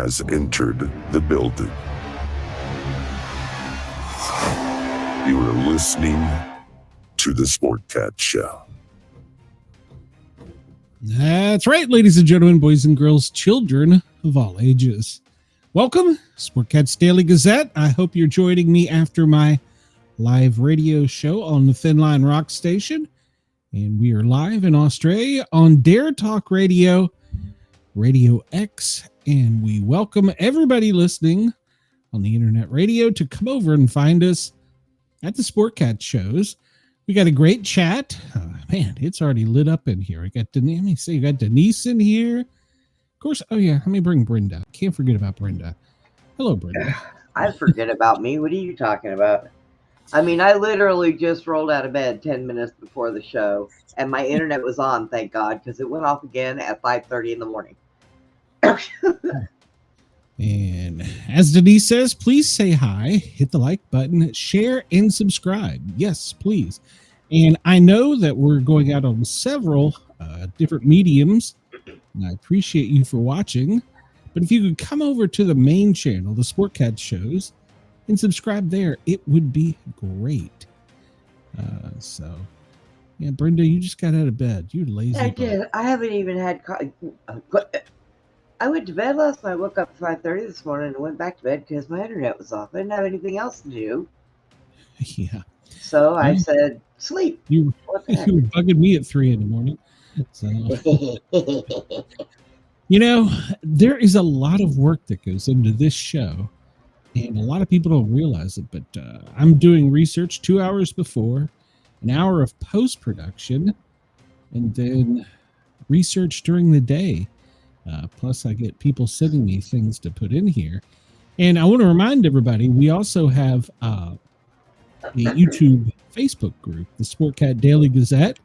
has entered the building. You are listening to the Sportcat Show. That's right, ladies and gentlemen, boys and girls, children of all ages. Welcome, Sportcat's Daily Gazette. I hope you're joining me after my live radio show on the Thin Line Rock Station. And we are live in Australia on Dare Talk Radio, Radio X. And we welcome everybody listening on the internet radio to come over and find us at the Sportcat shows. We got a great chat. Man, it's already lit up in here. We got Denise. Let me see. We got Denise in here. Of course. Oh yeah. Let me bring Brenda. Can't forget about Brenda. Hello, Brenda. I forget about me. What are you talking about? I mean, I literally just rolled out of bed 10 minutes before the show, and my internet was on, thank God, because it went off again at 5:30 in the morning. And as Denise says, please say hi, hit the like button, share, and subscribe. Yes, please. And I know that we're going out on several different mediums, and I appreciate you for watching. But if you could come over to the main channel, the Sportcat shows, and subscribe there, it would be great. So, yeah, Brenda, you just got out of bed. You're lazy. I did. I haven't even had I went to bed last night, woke up at 5:30 this morning, and went back to bed because my internet was off. I didn't have anything else to do. Yeah. So I said, sleep. You were bugging me at 3 in the morning. So, you know, there is a lot of work that goes into this show, and a lot of people don't realize it, but I'm doing research 2 hours before, an hour of post-production, and then research during the day. Plus, I get people sending me things to put in here. And I want to remind everybody, we also have a YouTube Facebook group, the Sportcat Daily Gazette,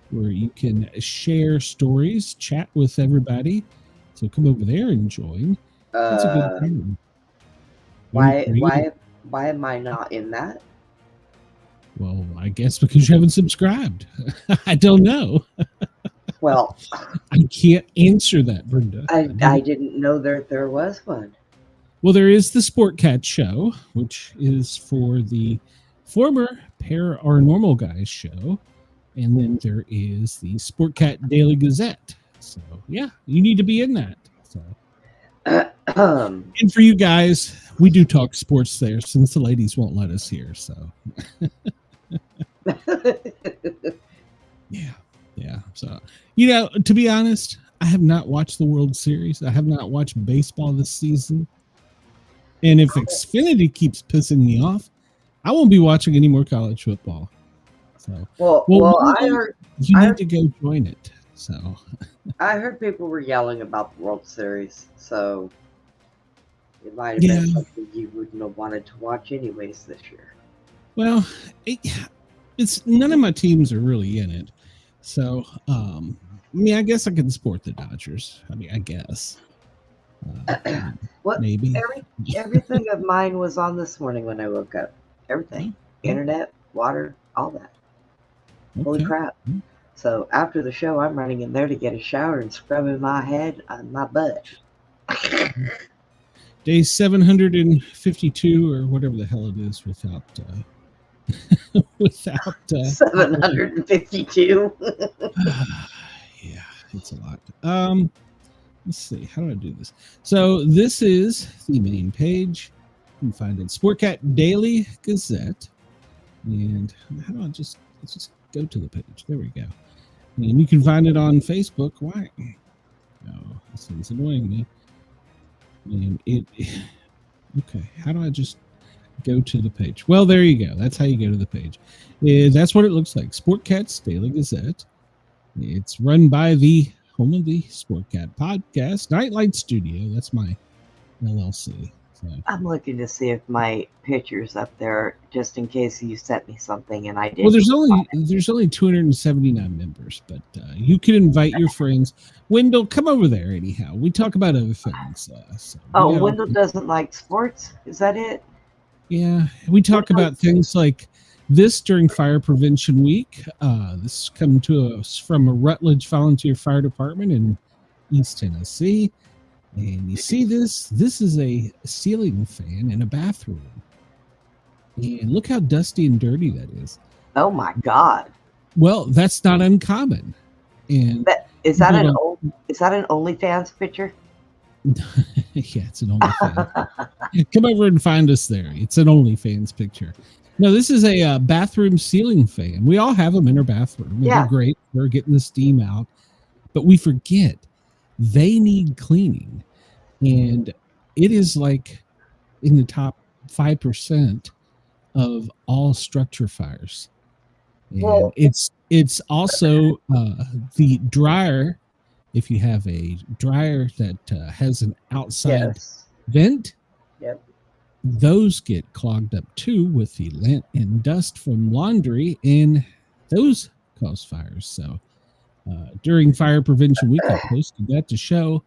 where you can share stories, chat with everybody. So come over there and join. That's a good thing. Why am I not in that? Well, I guess because you haven't subscribed. I don't know. Well, I can't answer that, Brenda. I didn't know there was one. Well, there is the Sportcat show, which is for the former Paranormal Guys show. And then there is the Sportcat Daily Gazette. So, yeah, you need to be in that. So, and for you guys, we do talk sports there since the ladies won't let us here. So, yeah. So, you know, to be honest, I have not watched the World Series. I have not watched baseball this season. And if Xfinity keeps pissing me off, I won't be watching any more college football. So, well, I heard you need to go join it. So, I heard people were yelling about the World Series, so it might have been something you wouldn't have wanted to watch anyways this year. Well, it's none of my teams are really in it. So, I mean, I guess I can support the Dodgers. I mean, I guess. Maybe. Everything of mine was on this morning when I woke up. Everything. Internet, water, all that. Holy crap. So after the show, I'm running in there to get a shower and scrubbing my head on my butt. Day 752 or whatever the hell it is without 752. Yeah, it's a lot. Let's see, how do I do this? So this is the main page. You can find it Sportcat Daily Gazette. And how do I let's just go to the page. There we go. And you can find it on Facebook. Why? Oh, this thing's annoying me. And okay, how do I just go to the page? Well, there you go. That's how you go to the page. That's what it looks like. Sportcat's Daily Gazette. It's run by the home of the Sportcat podcast, Nightlight Studio. That's my LLC. So, I'm looking to see if my picture's up there, just in case you sent me something and I didn't. well, there's only 279 members, but you can invite your friends. Wendell, come over there anyhow. We talk about other things. Wendell doesn't like sports? Is that it? Yeah, we talk about things like this during Fire Prevention Week. This is coming to us from a Rutledge Volunteer Fire Department in East Tennessee. And you see this? This is a ceiling fan in a bathroom. And look how dusty and dirty that is. Oh my God. Well, that's not uncommon. And is that an OnlyFans picture? Yeah, it's an OnlyFans. Come over and find us there. It's an OnlyFans picture. No, this is a bathroom ceiling fan. We all have them in our bathroom. Yeah. They're great for getting the steam out. But we forget they need cleaning. And it is like in the top 5% of all structure fires. And well, it's also the dryer. If you have a dryer that has an outside vent, yep, those get clogged up too with the lint and dust from laundry, and those cause fires. So during Fire Prevention Week, I posted that to show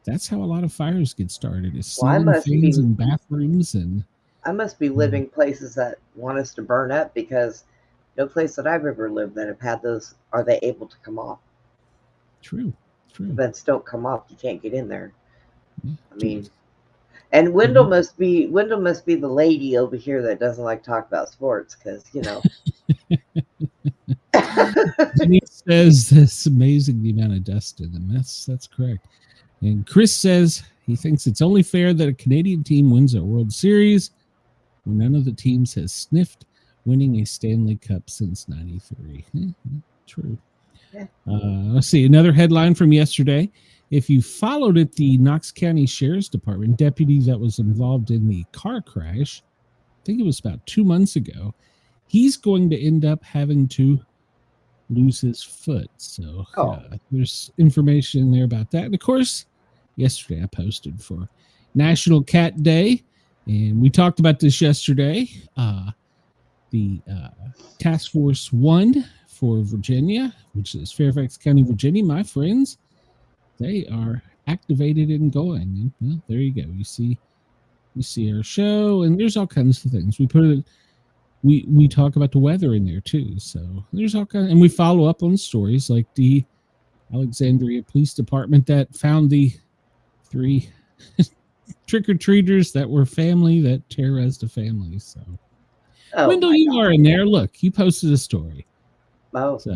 that's how a lot of fires get started. Is ceiling fans in bathrooms, and I must be living places that want us to burn up, because no place that I've ever lived that have had those are they able to come off. True. The vents don't come off. You can't get in there. I mean, and Wendell must be the lady over here that doesn't like to talk about sports, because he says it's amazing the amount of dust in them. That's correct. And Chris says he thinks it's only fair that a Canadian team wins a World Series when none of the teams has sniffed winning a Stanley Cup since '93. True. Let's see, another headline from yesterday. If you followed it, the Knox County Sheriff's Department deputy that was involved in the car crash, I think it was about 2 months ago, he's going to end up having to lose his foot. So there's information in there about that. And of course, yesterday I posted for National Cat Day, and we talked about this yesterday. The Task Force 1 for Virginia, which is Fairfax County, Virginia, my friends, they are activated and going. And, well, there you go. You see our show, and there's all kinds of things. We talk about the weather in there too. So there's all kinds, and we follow up on stories like the Alexandria Police Department that found the 3 trick-or-treaters that were family that terrorized a family. So Wendell, you are in there. Look, you posted a story. Oh. So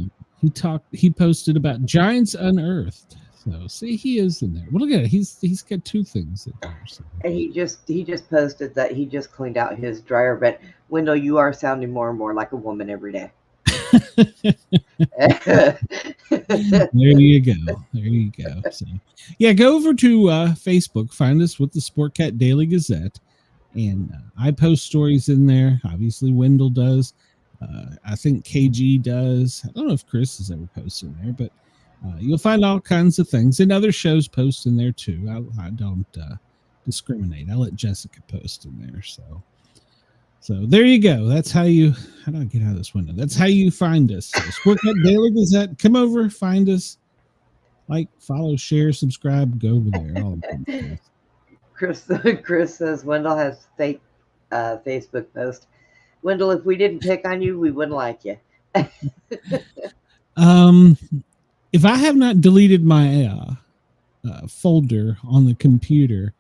he posted about giants unearthed. So see, he is in there. Well, look at it. He's got 2 things in there. So. And he just posted that he just cleaned out his dryer vent. Wendell, you are sounding more and more like a woman every day. There you go. So, yeah, go over to Facebook, find us with the Sportcat Daily Gazette, and I post stories in there. Obviously, Wendell does. I think KG does. I don't know if Chris has ever posted in there, but you'll find all kinds of things, and other shows post in there too. I don't discriminate. I let Jessica post in there. So there you go. That's how do I get out of this window? That's how you find us. So Sportcat Daily Gazette. Come over, find us, like, follow, share, subscribe, go over there. All Chris says Wendell has fake Facebook post. Wendell, if we didn't pick on you, we wouldn't like you. If I have not deleted my folder on the computer,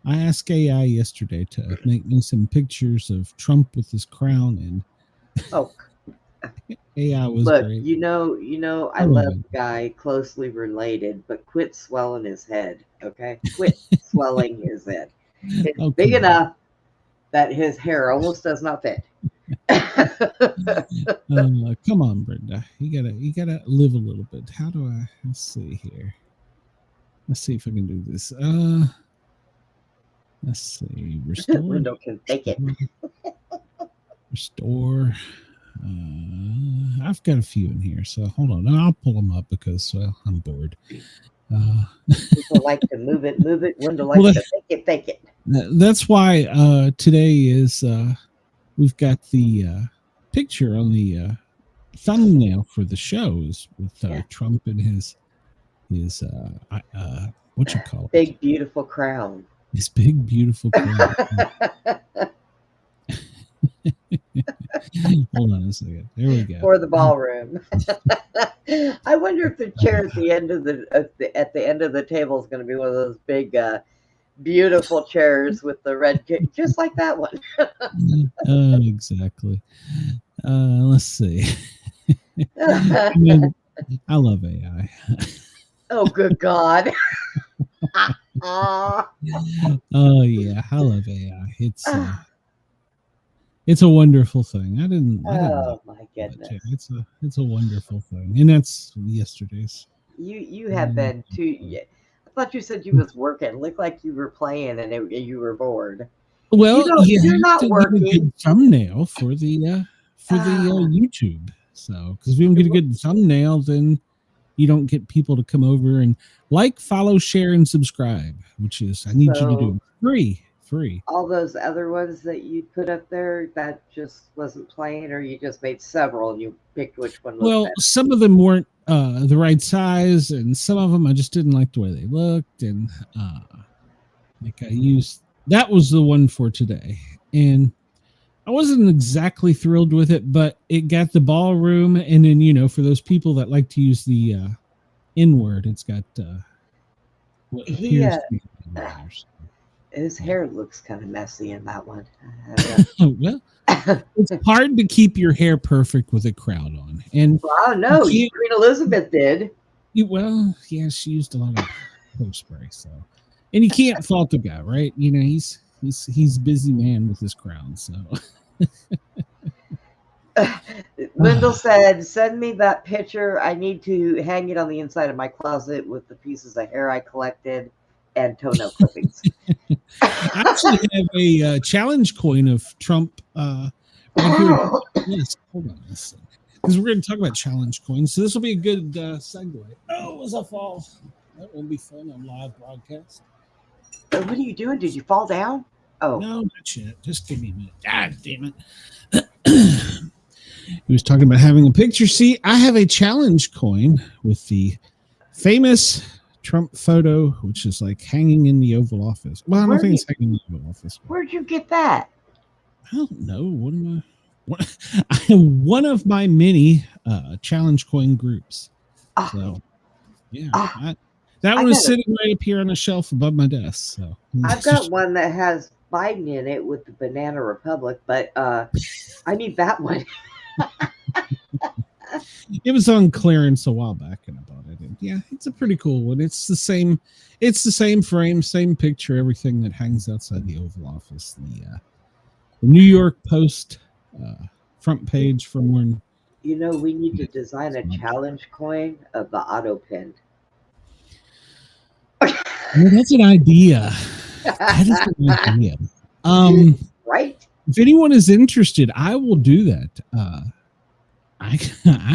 I asked AI yesterday to make me some pictures of Trump with his crown, and AI was great. You know, I love the guy closely related, but quit swelling his head, okay? Quit swelling his head. It's big enough that his hair almost does not fit. Come on, Brenda. You gotta live a little bit. How do I? Let's see here. Let's see if I can do this. Let's see. Restore. Wendell can take it. Restore. I've got a few in here, so hold on. I'll pull them up because, well, I'm bored. People like to move it. Wendell likes to fake it. That's why today is we've got the picture on the thumbnail for the show is with Trump and his what you call it? Big beautiful crown. His big beautiful crown. Hold on a second. There we go. For the ballroom. I wonder if the chair at the end of the table is going to be one of those big, beautiful chairs with the red, just like that one. Exactly. Let's see. I mean, I love AI. Oh, good God. Oh yeah, I love AI. It's a wonderful thing. I didn't Oh know my that, goodness. too. It's a wonderful thing, and that's yesterday's. You have been too. Yeah, I thought you said you was working. Looked like you were playing and you were bored. Well, you You're have not to get a working. good thumbnail for the YouTube. So, because if we don't get a good thumbnail, then you don't get people to come over and like, follow, share, and subscribe. Which is I need you to do free. All those other ones that you put up there, that just wasn't playing, or you just made several and you picked which one. Well, better? Some of them weren't the right size, and some of them I just didn't like the way they looked, and like I used that was the one for today, and I wasn't exactly thrilled with it, but it got the ballroom, and then for those people that like to use the N word, it's got what appears to be his hair looks kind of messy in that one. Well, it's hard to keep your hair perfect with a crowd on, and well, no, Queen Elizabeth did. Well, yeah, she used a lot of hairspray, so, and you can't fault the guy, right? He's a busy man with his crown, so. Lyndall said, "Send me that picture. I need to hang it on the inside of my closet with the pieces of hair I collected and toenail clippings." I actually have a challenge coin of Trump right here. Yes, hold on a second, because we're going to talk about challenge coins. So this will be a good segue. Oh, it was a fall. That won't be fun on live broadcast. What are you doing? Did you fall down? Oh no, not yet. Just give me a minute. God damn it. He was talking about having a picture. See, I have a challenge coin with the famous Trump photo, which is like hanging in the Oval Office. Well, I don't think it's hanging in the Oval Office. Where'd you get that? I don't know. One of my many challenge coin groups. So, yeah. That one is sitting right up here on the shelf above my desk. So I've got one that has Biden in it with the Banana Republic, but I need that one. It was on clearance a while back, and I bought it. And yeah, it's a pretty cool one. It's the same frame, same picture, everything that hangs outside the Oval Office. The New York Post front page from when. We need to design a challenge coin of the auto pin. Well, that's an idea. That is an idea. Right? If anyone is interested, I will do that. I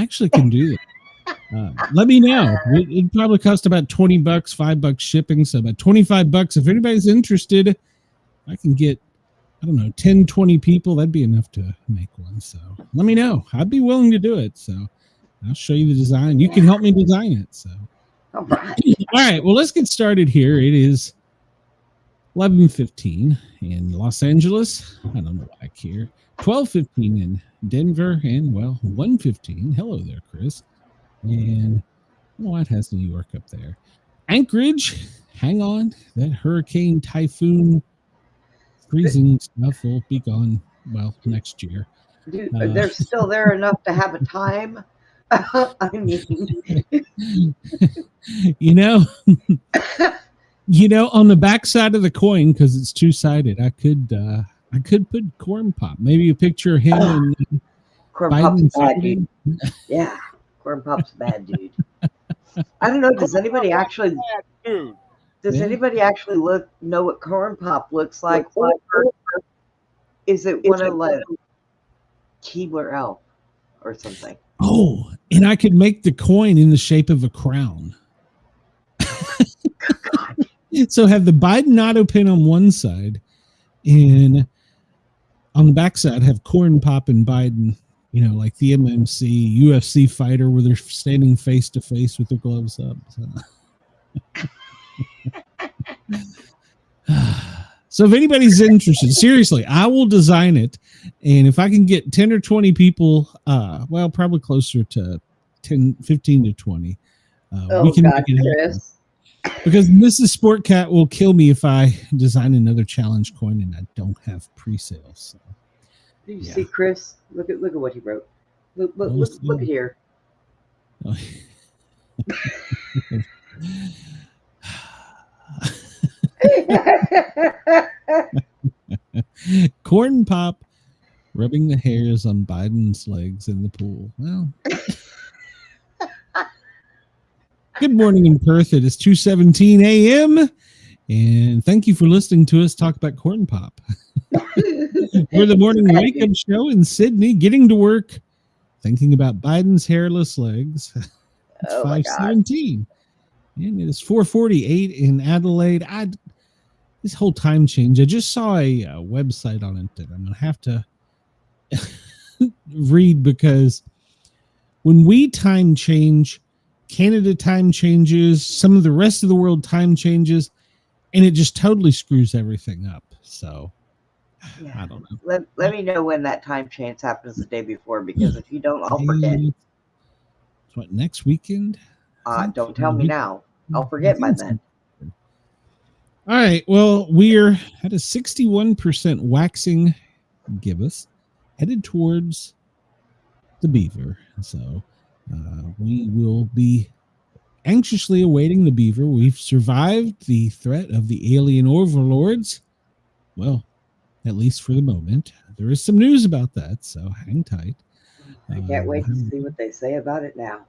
actually can do that. Let me know. It'd probably cost about $20, $5 shipping, so about $25. If anybody's interested, I can get, 10, 20 people. That'd be enough to make one. So let me know. I'd be willing to do it. So I'll show you the design. You can help me design it. So all right. All right. Well, let's get started here. It is 11:15 in Los Angeles. I don't know why I care. 12:15 in Denver, and 1:15. Hello there, Chris. And it has New York up there. Anchorage, hang on. That hurricane, typhoon, freezing stuff will be gone, next year. Dude, they're still there enough to have a time. I mean, on the back side of the coin, because it's two-sided, I could put Corn Pop. Maybe a picture of him and Corn Biden. Pop's bad, dude. Yeah, Corn Pop's bad, dude. I don't know. Does anybody actually? Does anybody actually know what Corn Pop looks like? Or is it one of like Keebler Elf or something? Oh, and I could make the coin in the shape of a crown. So have the Biden auto pin on one side, and on the back side have Corn Pop and Biden, like the MMC UFC fighter where they're standing face to face with their gloves up. So if anybody's interested, seriously, I will design it. And if I can get 10 or 20 people, well, probably closer to 15 to 20, we can God, make it happen. Chris. Because Mrs. Sportcat will kill me if I design another challenge coin and I don't have pre-sales. So, Do you see Chris? Look at what he wrote. Look at here. Oh. Corn Pop rubbing the hairs on Biden's legs in the pool. Well, good morning in Perth. It is 2:17 a.m. And thank you for listening to us talk about Corn Pop. We're the morning wake up show in Sydney, getting to work, thinking about Biden's hairless legs. It's 5:17. And it is 4:48 in Adelaide. This whole time change, I just saw a website on it that I'm going to have to read, because when we time change, Canada time changes, some of the rest of the world time changes, and it just totally screws everything up. So I don't know. Let me know when that time change happens the day before, because if you don't, I'll forget. What, next weekend? Don't tell me now. I'll forget by then. All right. Well, we're at a 61% waxing gibbous, headed towards the Beaver. So we will be anxiously awaiting the Beaver. We've survived the threat of the alien overlords. Well, at least for the moment. There is some news about that, so hang tight. I can't wait to see what they say about it now.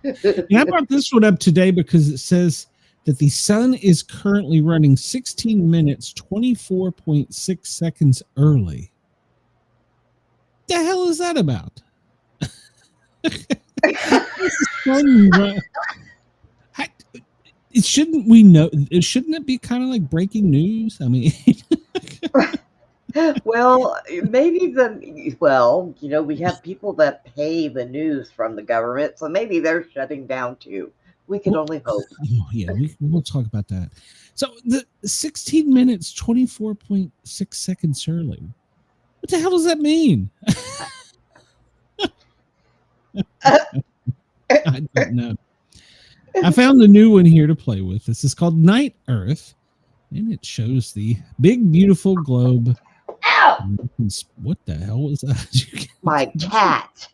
And I brought this one up today because it says that the sun is currently running 16 minutes, 24.6 seconds early. The hell is that about? Shouldn't we know? Shouldn't it be kind of like breaking news? I mean, well, maybe we have people that pay the news from the government, so maybe they're shutting down too. We can only hope. Oh, yeah, we'll talk about that. So the 16 minutes, 24.6 seconds early. What the hell does that mean? I don't know. I found a new one here to play with. This is called Night Earth, and it shows the big, beautiful globe. Ow! What the hell was that? My cat.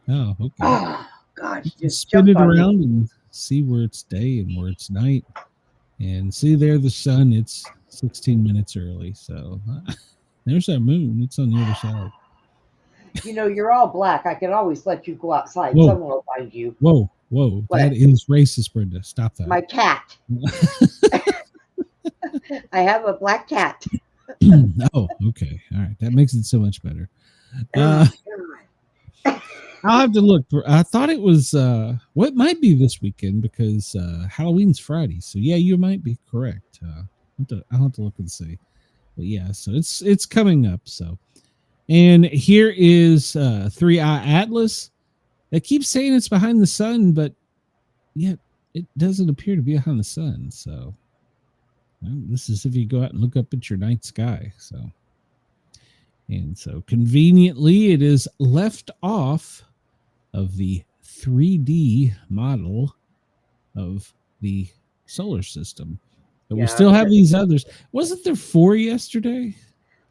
Oh, okay. Oh, gosh. Just spin it around and see where it's day and where it's night. And see there, the sun, it's 16 minutes early. So there's our moon. It's on the other side. You're all black. I can always let you go outside. Whoa. Someone will find you. Whoa. What? That is racist, Brenda. Stop that. My cat. I have a black cat. Oh, okay. All right. That makes it so much better. I'll have to look. I thought it was, it might be this weekend because Halloween's Friday. So, yeah, you might be correct. I'll have to look and see. But, yeah, so it's coming up. So, and here is 3i Atlas. They keep saying it's behind the sun, but yet it doesn't appear to be behind the sun. So, this is if you go out and look up at your night sky. So conveniently, it is left off of the 3D model of the solar system. But we still have these others. Wasn't there 4 yesterday?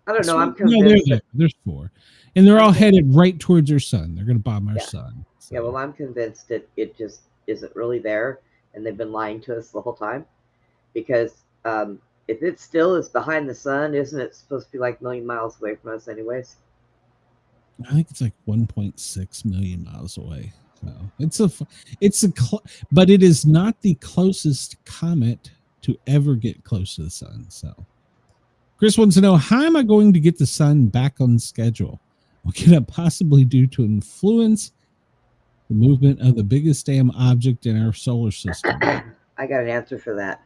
I don't know. I'm convinced. No, there's 4. And they're all headed right towards our sun. They're going to bomb our sun. So. Yeah, well, I'm convinced that it just isn't really there, and they've been lying to us the whole time. Because if it still is behind the sun, isn't it supposed to be like a million miles away from us anyways? I think it's like 1.6 million miles away. So but it is not the closest comet to ever get close to the sun. So Chris wants to know, how am I going to get the sun back on schedule? What can I possibly do to influence the movement of the biggest damn object in our solar system? I got an answer for that.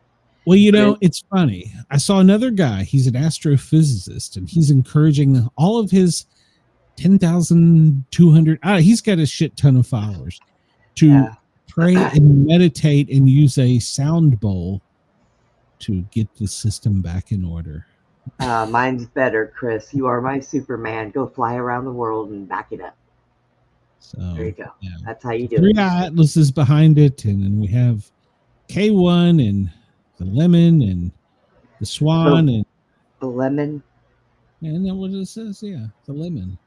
Well, it's funny. I saw another guy. He's an astrophysicist, and he's encouraging all of his 10,200. He's got a shit ton of followers to pray and meditate and use a sound bowl to get the system back in order. Mine's better, Chris. You are my Superman. Go fly around the world and back it up. So there you go. Yeah. That's how you do Three it. atlases behind it, and then we have K1 and the lemon and the swan and the lemon. And then what it says, the lemon.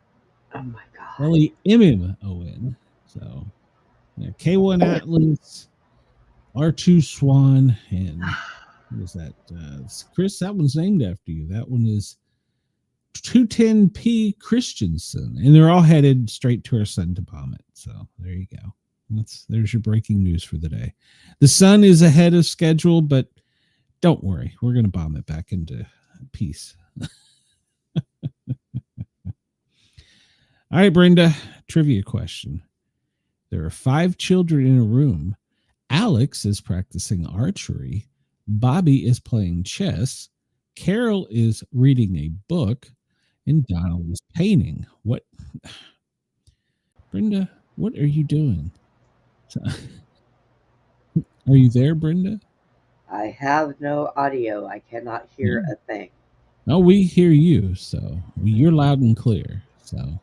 Oh my God. L-E-M-M-O-N. So K1 Atlas, R2 Swan, and what is that? Chris, that one's named after you. That one is 210P Christensen, and they're all headed straight to our sun to bomb it. So there you go. There's your breaking news for the day. The sun is ahead of schedule, but don't worry, we're going to bomb it back into peace. All right, Brenda, trivia question. There are 5 children in a room. Alex is practicing archery. Bobby is playing chess. Carol is reading a book. And Donald is painting. What? Brenda, what are you doing? Are you there, Brenda? I have no audio. I cannot hear a thing. No, we hear you, so you're loud and clear. So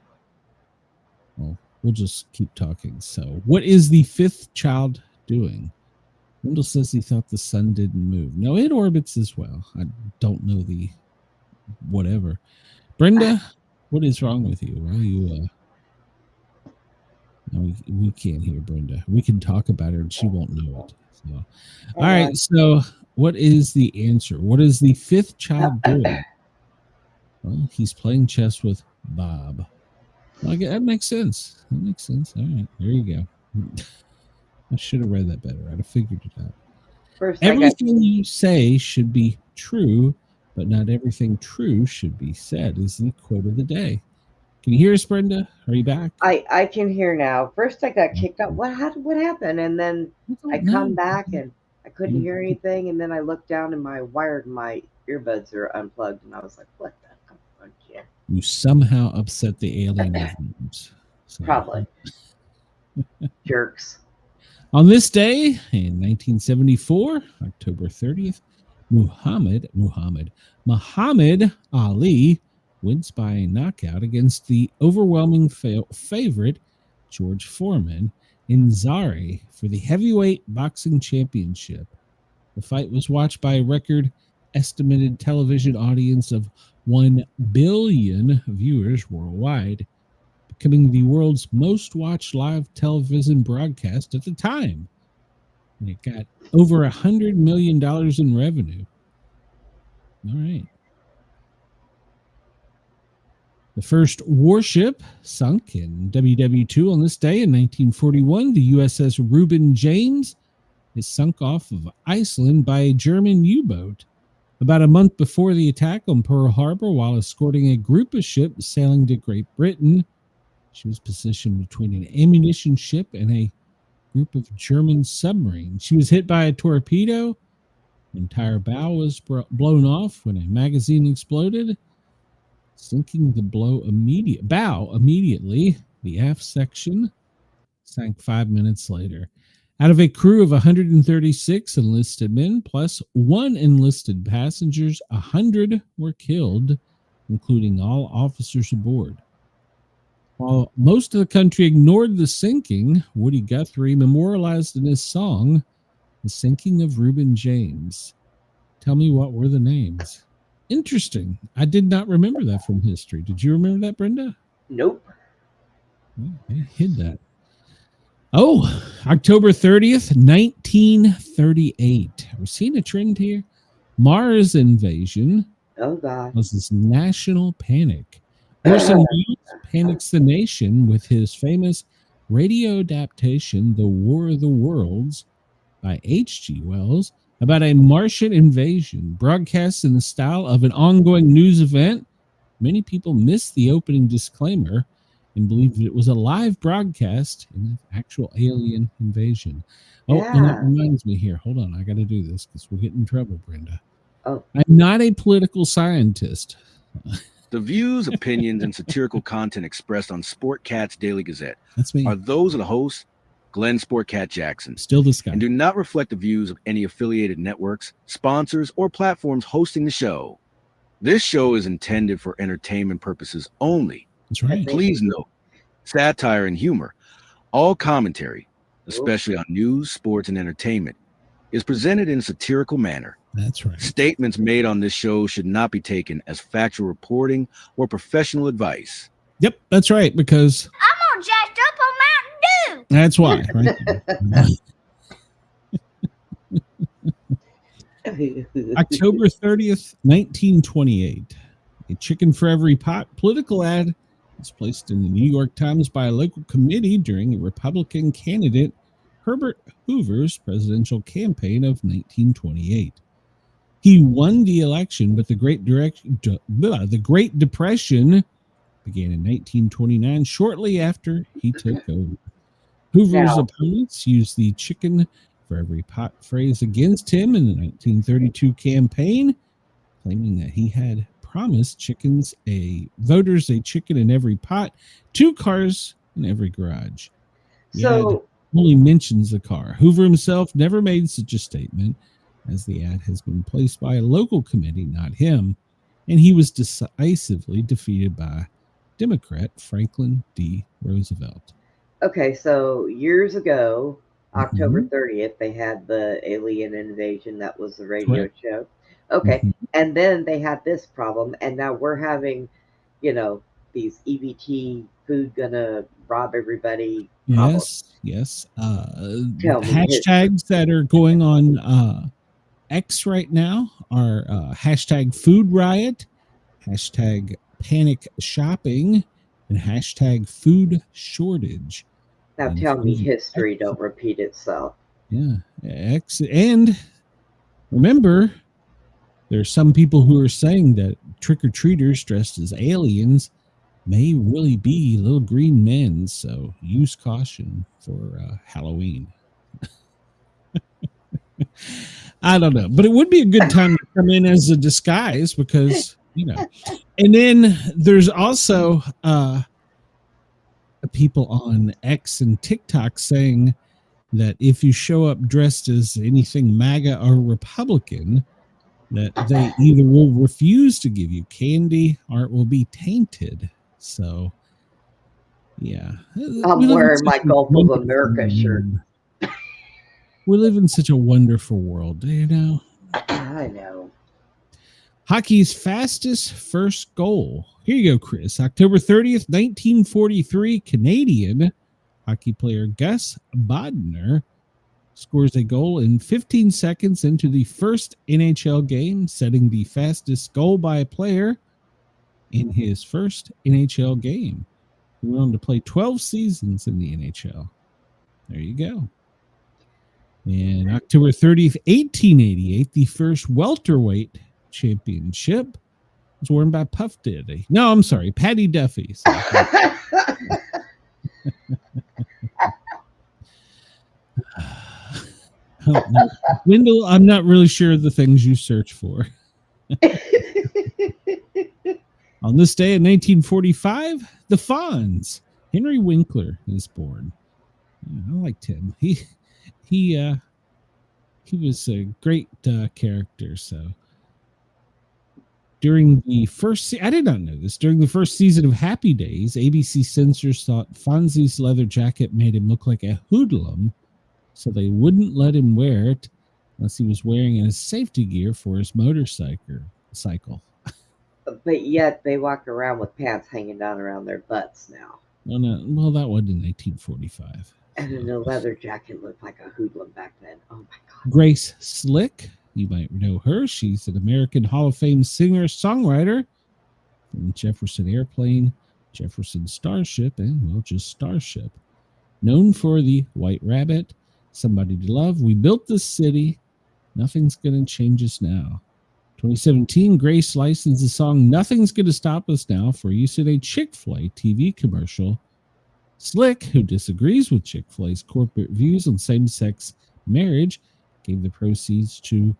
we'll just keep talking. So what is the 5th child doing? Wendell says he thought the sun didn't move. No, it orbits as well. I don't know the whatever. Brenda, what is wrong with you? Why are you no, we can't hear Brenda. We can talk about her and she won't know it. So all right, so what is the answer? What is the 5th child doing? Well, he's playing chess with Bob. Well, that makes sense. That makes sense. All right, there you go. I should have read that better. I'd have figured it out. First, everything you say should be true, but not everything true should be said, is the quote of the day. Can you hear us, Brenda? Are you back? I can hear now. First, I got kicked out. What happened? And then I come back and I couldn't hear anything. And then I looked down and my earbuds are unplugged. And I was like, what the fuck? Yeah. You somehow upset the alien government. So. Probably. Jerks. On this day in 1974, October 30th, Muhammad Ali wins by a knockout against the overwhelming favorite George Foreman in Zari for the heavyweight boxing championship. The fight was watched by a record estimated television audience of 1 billion viewers worldwide, becoming the world's most watched live television broadcast at the time. And it got over $100 million in revenue. All right. The first warship sunk in WW2 on this day in 1941. The USS Reuben James is sunk off of Iceland by a German U-boat about a month before the attack on Pearl Harbor while escorting a group of ships sailing to Great Britain. She was positioned between an ammunition ship and a group of German submarines. She was hit by a torpedo. The entire bow was blown off when a magazine exploded, sinking the bow immediately. The aft section sank 5 minutes later. Out of a crew of 136 enlisted men plus 1 enlisted passengers, 100 were killed, including all officers aboard. While most of the country ignored the sinking, Woody Guthrie memorialized in his song The Sinking of Reuben James. Tell me, what were the names? Interesting. I did not remember that from history. Did you remember that, Brenda? Nope. I hid that. Oh, October 30th, 1938. We're seeing a trend here. Mars invasion. Oh, God. Was this national panic. Orson Welles panics the nation with his famous radio adaptation, The War of the Worlds, by H.G. Wells, about a Martian invasion, broadcast in the style of an ongoing news event. Many people missed the opening disclaimer and believed it was a live broadcast in an actual alien invasion. Oh, and that reminds me here. Hold on, I got to do this because we'll get in trouble, Brenda. Oh. I'm not a political scientist. The views, opinions, and satirical content expressed on Sportcat's Daily Gazette That's me. are those of the host, Glenn Sportcat Jackson, Still this guy. and do not reflect the views of any affiliated networks, sponsors, or platforms hosting the show. This show is intended for entertainment purposes only. That's right. Please note, satire and humor, all commentary, especially on news, sports, and entertainment, is presented in a satirical manner. That's right. Statements made on this show should not be taken as factual reporting or professional advice. Yep, that's right, because I'm all jacked up on Mountain Dew. that's why, right? October 30th, 1928. A chicken for every pot political ad was placed in the New York Times by a local committee during a Republican candidate Herbert Hoover's presidential campaign of 1928. He won the election, but the Great Depression began in 1929, shortly after he took over. Hoover's opponents used the chicken for every pot phrase against him in the 1932 campaign, claiming that he had promised voters a chicken in every pot, 2 cars in every garage. So only mentions the car. Hoover himself never made such a statement, as the ad has been placed by a local committee, not him, and he was decisively defeated by Democrat Franklin D. Roosevelt. Okay, so years ago, October 30th, they had the alien invasion. That was the radio show. Okay, and then they had this problem, and now we're having, these EBT food gonna rob everybody. Yes. Hashtags that are going on X right now are hashtag food riot, hashtag panic shopping, and hashtag food shortage. Now tell me history don't repeat itself. Yeah. X, and remember, there's some people who are saying that trick-or-treaters dressed as aliens may really be little green men, so use caution for Halloween. I don't know, but it would be a good time to come in as a disguise because, and then there's also people on X and TikTok saying that if you show up dressed as anything MAGA or Republican, that they either will refuse to give you candy or it will be tainted. So, yeah. I'm wearing my Gulf of America shirt. We live in such a wonderful world, do you know? I know. Hockey's fastest first goal. Here you go, Chris. October 30th, 1943, Canadian hockey player Gus Bodner scores a goal in 15 seconds into the first NHL game, setting the fastest goal by a player in his first NHL game. He went on to play 12 seasons in the NHL. There you go. And October 30th, 1888, the first welterweight championship was worn by Puff Daddy. No, I'm sorry, Patty Duffy. Wendell, I'm not really sure of the things you search for. On this day in 1945, the Fonz, Henry Winkler is born. I liked him. He was a great character. So during the first, I did not know this. During the first season of Happy Days, ABC censors thought Fonzie's leather jacket made him look like a hoodlum, so they wouldn't let him wear it unless he was wearing his safety gear for his motorcycle. But yet they walk around with pants hanging down around their butts now. No, well, that was in 1945. And then the leather jacket looked like a hoodlum back then. Oh my God. Grace Slick, you might know her. She's an American Hall of Fame singer-songwriter from Jefferson Airplane, Jefferson Starship, and, well, just Starship. Known for the White Rabbit, Somebody to Love, We Built This City, Nothing's Gonna Change Us Now. 2017, Grace licensed the song Nothing's Gonna Stop Us Now for use in a Chick-fil-A TV commercial. Slick, who disagrees with Chick-fil-A's corporate views on same-sex marriage, gave the proceeds to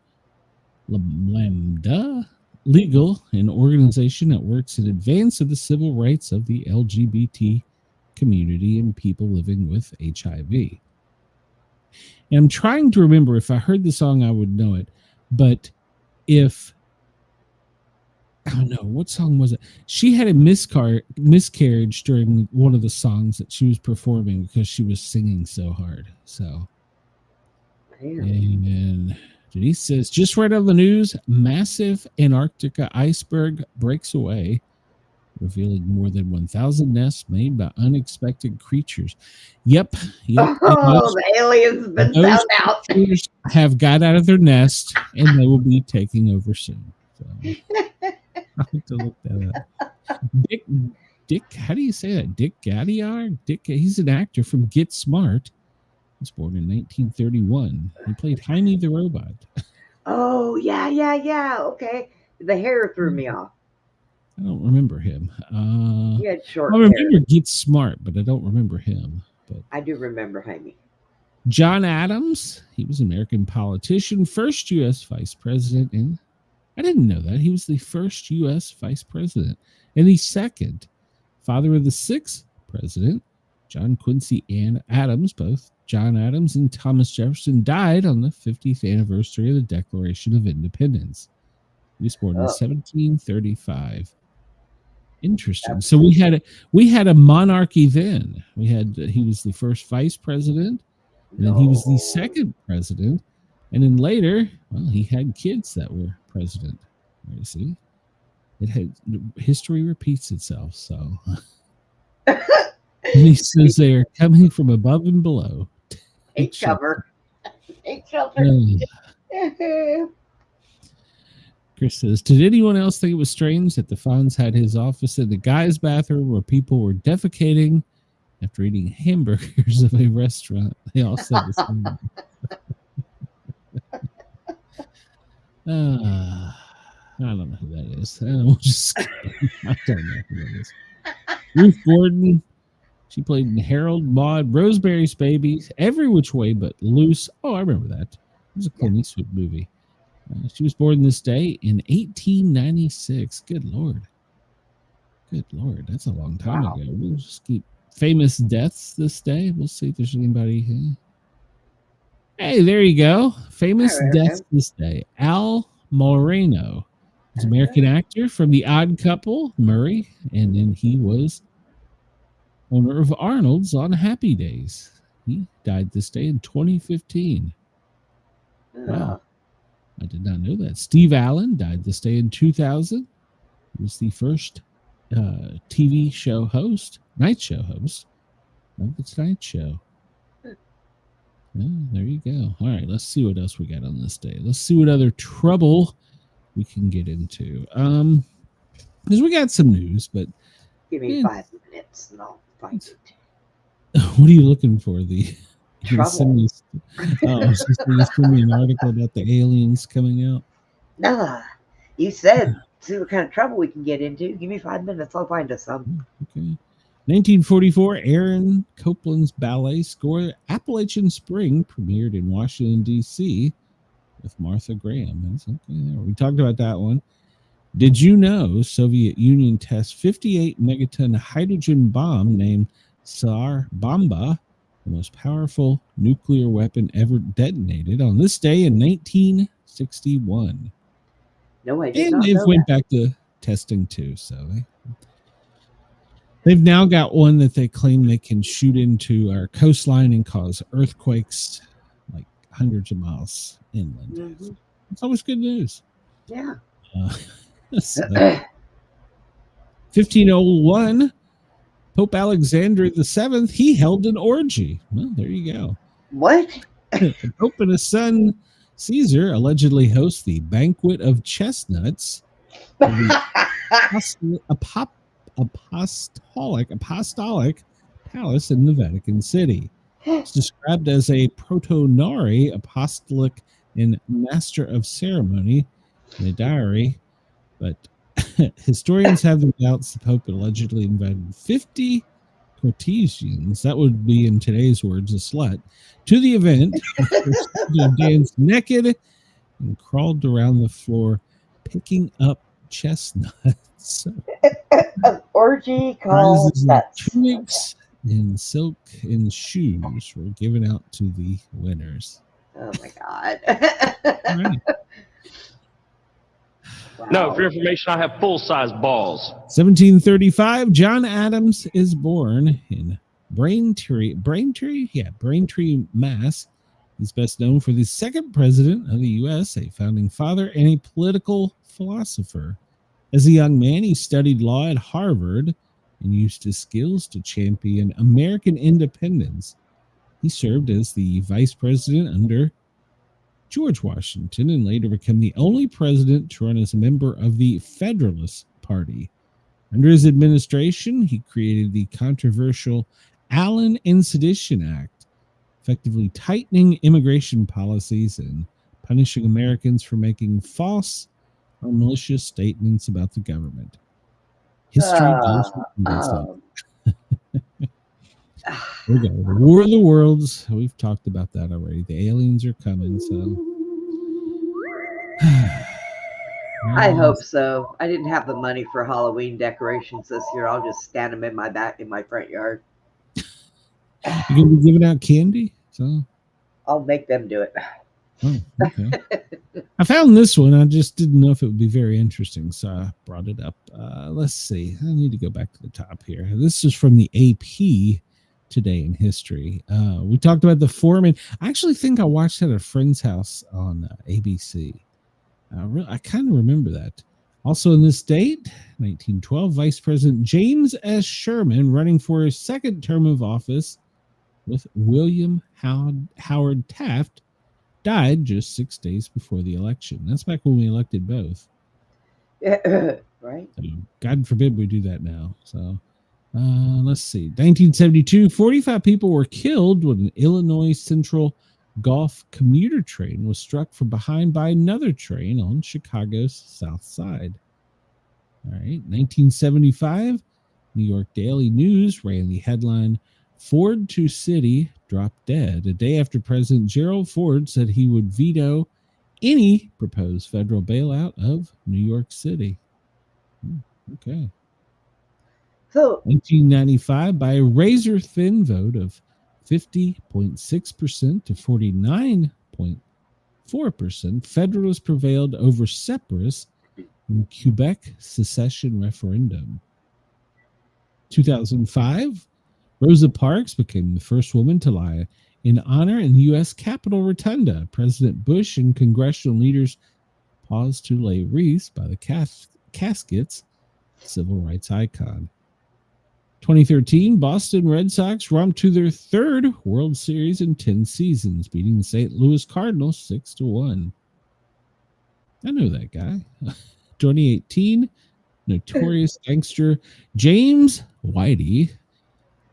Lambda Legal, an organization that works in advance of the civil rights of the LGBT community and people living with HIV. And I'm trying to remember, if I heard the song, I would know it. But if, I don't know, what song was it? She had a miscarriage during one of the songs that she was performing because she was singing so hard. So, and Denise says, just read on the news, massive Antarctica iceberg breaks away, revealing more than 1,000 nests made by unexpected creatures. Yep. Oh, the aliens have been found out. Have got out of their nest, and they will be taking over soon. So, I'll have to look that up. Dick, how do you say that? Dick Gaddiard? He's an actor from Get Smart. He was born in 1931. He played Jaime the Robot. Oh, yeah. Okay. The hair threw me off. I don't remember him. He had short I hair. remember Get Smart, but I don't remember him. But I do remember Jaime. John Adams, he was an American politician, first U.S. vice president. And I didn't know that. He was the first U.S. vice president and the second. Father of the sixth president, John Quincy Adams, both John Adams and Thomas Jefferson died on the 50th anniversary of the Declaration of Independence. He was born in 1735. Interesting. So we had a monarchy then. He was the first vice president, and then he was the second president, and then later, well, he had kids that were president. You see, history repeats itself. So he says they are coming from above and below. Take cover. Chris says, did anyone else think it was strange that the Fonz had his office in the guys' bathroom where people were defecating after eating hamburgers at a restaurant? They all said the same thing. I don't know who that is. I don't know who that is. Ruth Gordon, she played in Harold, Maude, Rosemary's Baby, Every Which Way But Loose. Oh, I remember that. It was a Clint Eastwood movie. She was born this day in 1896. Good Lord. That's a long time ago. We'll just keep famous deaths this day. We'll see if there's anybody here. Hey, there you go. Famous deaths this day. Al Moreno. He's an American actor from The Odd Couple, Murray, and then he was owner of Arnold's on Happy Days. He died this day in 2015. Wow. I did not know that. Steve Allen died this day in 2000. He was the first TV show host, night show host of The Tonight Show. There you go. All right, let's see what else we got on this day. Let's see what other trouble we can get into. Because we got some news, but give me 5 minutes and I'll find it. What are you looking for? The trouble. Send me an article about the aliens coming out. Nah, you said see what kind of trouble we can get into. Give me 5 minutes, I'll find us some. Okay. 1944, Aaron Copland's ballet score Appalachian Spring premiered in Washington, D.C. with Martha Graham. That's okay there. We talked about that one. Did you know Soviet Union tests 58 megaton hydrogen bomb named Tsar Bomba, the most powerful nuclear weapon ever detonated, on this day in 1961. No, I did and not they've know went that. back to testing too, so they've now got one that they claim they can shoot into our coastline and cause earthquakes like hundreds of miles inland. Mm-hmm. It's always good news. Yeah. 1501, Pope Alexander VII, he held an orgy. Well, there you go. What? The Pope and his son Caesar allegedly host the Banquet of Chestnuts, apostolic palace in the Vatican City. It's described as a protonary apostolic and master of ceremony in a diary, but historians have their doubts. The Pope allegedly invited 50 courtesans, that would be in today's words a slut, to the event. They danced naked and crawled around the floor picking up chestnuts. An orgy called nuts. Tunics, and silk and shoes were given out to the winners. Oh my God. All right. Wow. No, for your information, I have full-size balls. 1735, John Adams is born in Braintree, Mass. He's best known for the second president of the U.S., a founding father, and a political philosopher. As a young man, he studied law at Harvard and used his skills to champion American independence. He served as the vice president under George Washington and later became the only president to run as a member of the Federalist Party. Under his administration, he created the controversial Allen and Sedition Act, effectively tightening immigration policies and punishing Americans for making false or malicious statements about the government. History goes with wisdom. Here we go. The War of the Worlds. We've talked about that already. The aliens are coming, so. I hope so. I didn't have the money for Halloween decorations this year. I'll just stand them in my front yard. You're going to be giving out candy? So I'll make them do it. Oh, okay. I found this one. I just didn't know if it would be very interesting, so I brought it up. Let's see. I need to go back to the top here. This is from the AP Today in History. We talked about the foreman. I actually think I watched it at a friend's house on ABC. I kind of remember that. Also in this date, 1912, Vice President James S. Sherman, running for his second term of office with William Howard Taft, died just 6 days before the election. That's back when we elected both. Right. So, God forbid we do that now. So let's see. 1972, 45 people were killed when an Illinois Central Gulf commuter train was struck from behind by another train on Chicago's south side. All right. 1975, New York Daily News ran the headline, Ford to City dropped dead, a day after President Gerald Ford said he would veto any proposed federal bailout of New York City. Okay. So 1995, by a razor-thin vote of 50.6% to 49.4%, Federalists prevailed over Separatists in Quebec secession referendum. 2005, Rosa Parks became the first woman to lie in honor in the U.S. Capitol Rotunda. President Bush and congressional leaders paused to lay wreaths by the casket's civil rights icon. 2013, Boston Red Sox romped to their third World Series in 10 seasons, beating the St. Louis Cardinals 6-1. I know that guy. 2018, notorious gangster James Whitey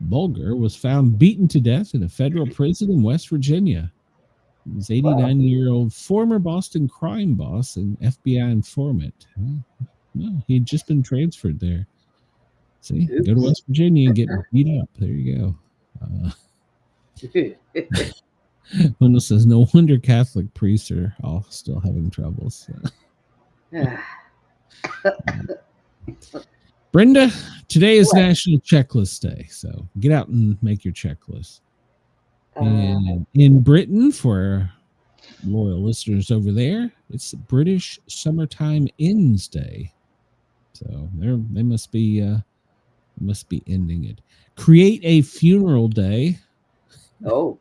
Bulger was found beaten to death in a federal prison in West Virginia. He was 89-year-old former Boston crime boss and FBI informant. Well, he'd just been transferred there. See, go to West Virginia and get beat up. There you go. Wendell says, no wonder Catholic priests are all still having troubles. Brenda, today is National Checklist Day, so get out and make your checklist. And in Britain, for loyal listeners over there, it's British Summertime Ends Day. So they must be ending it. Create a Funeral Day. Oh.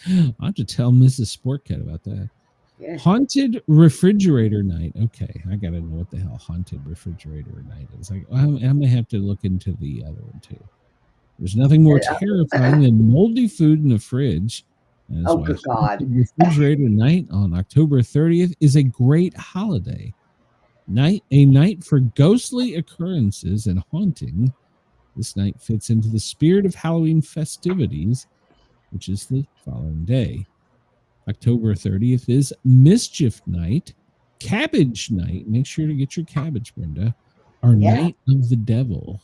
I'll have to tell Mrs. Sportcat about that. Yeah. Haunted Refrigerator Night. Okay, I gotta know what the hell Haunted Refrigerator Night is. Like, I may have to look into the other one too. There's nothing more terrifying than moldy food in the fridge. Oh, good God. Refrigerator Night on October 30th is a great holiday. A night for ghostly occurrences and haunting. This night fits into the spirit of Halloween festivities, which is the following day. October 30th is Mischief Night, Cabbage Night. Make sure to get your cabbage, Brenda. Our Night of the Devil.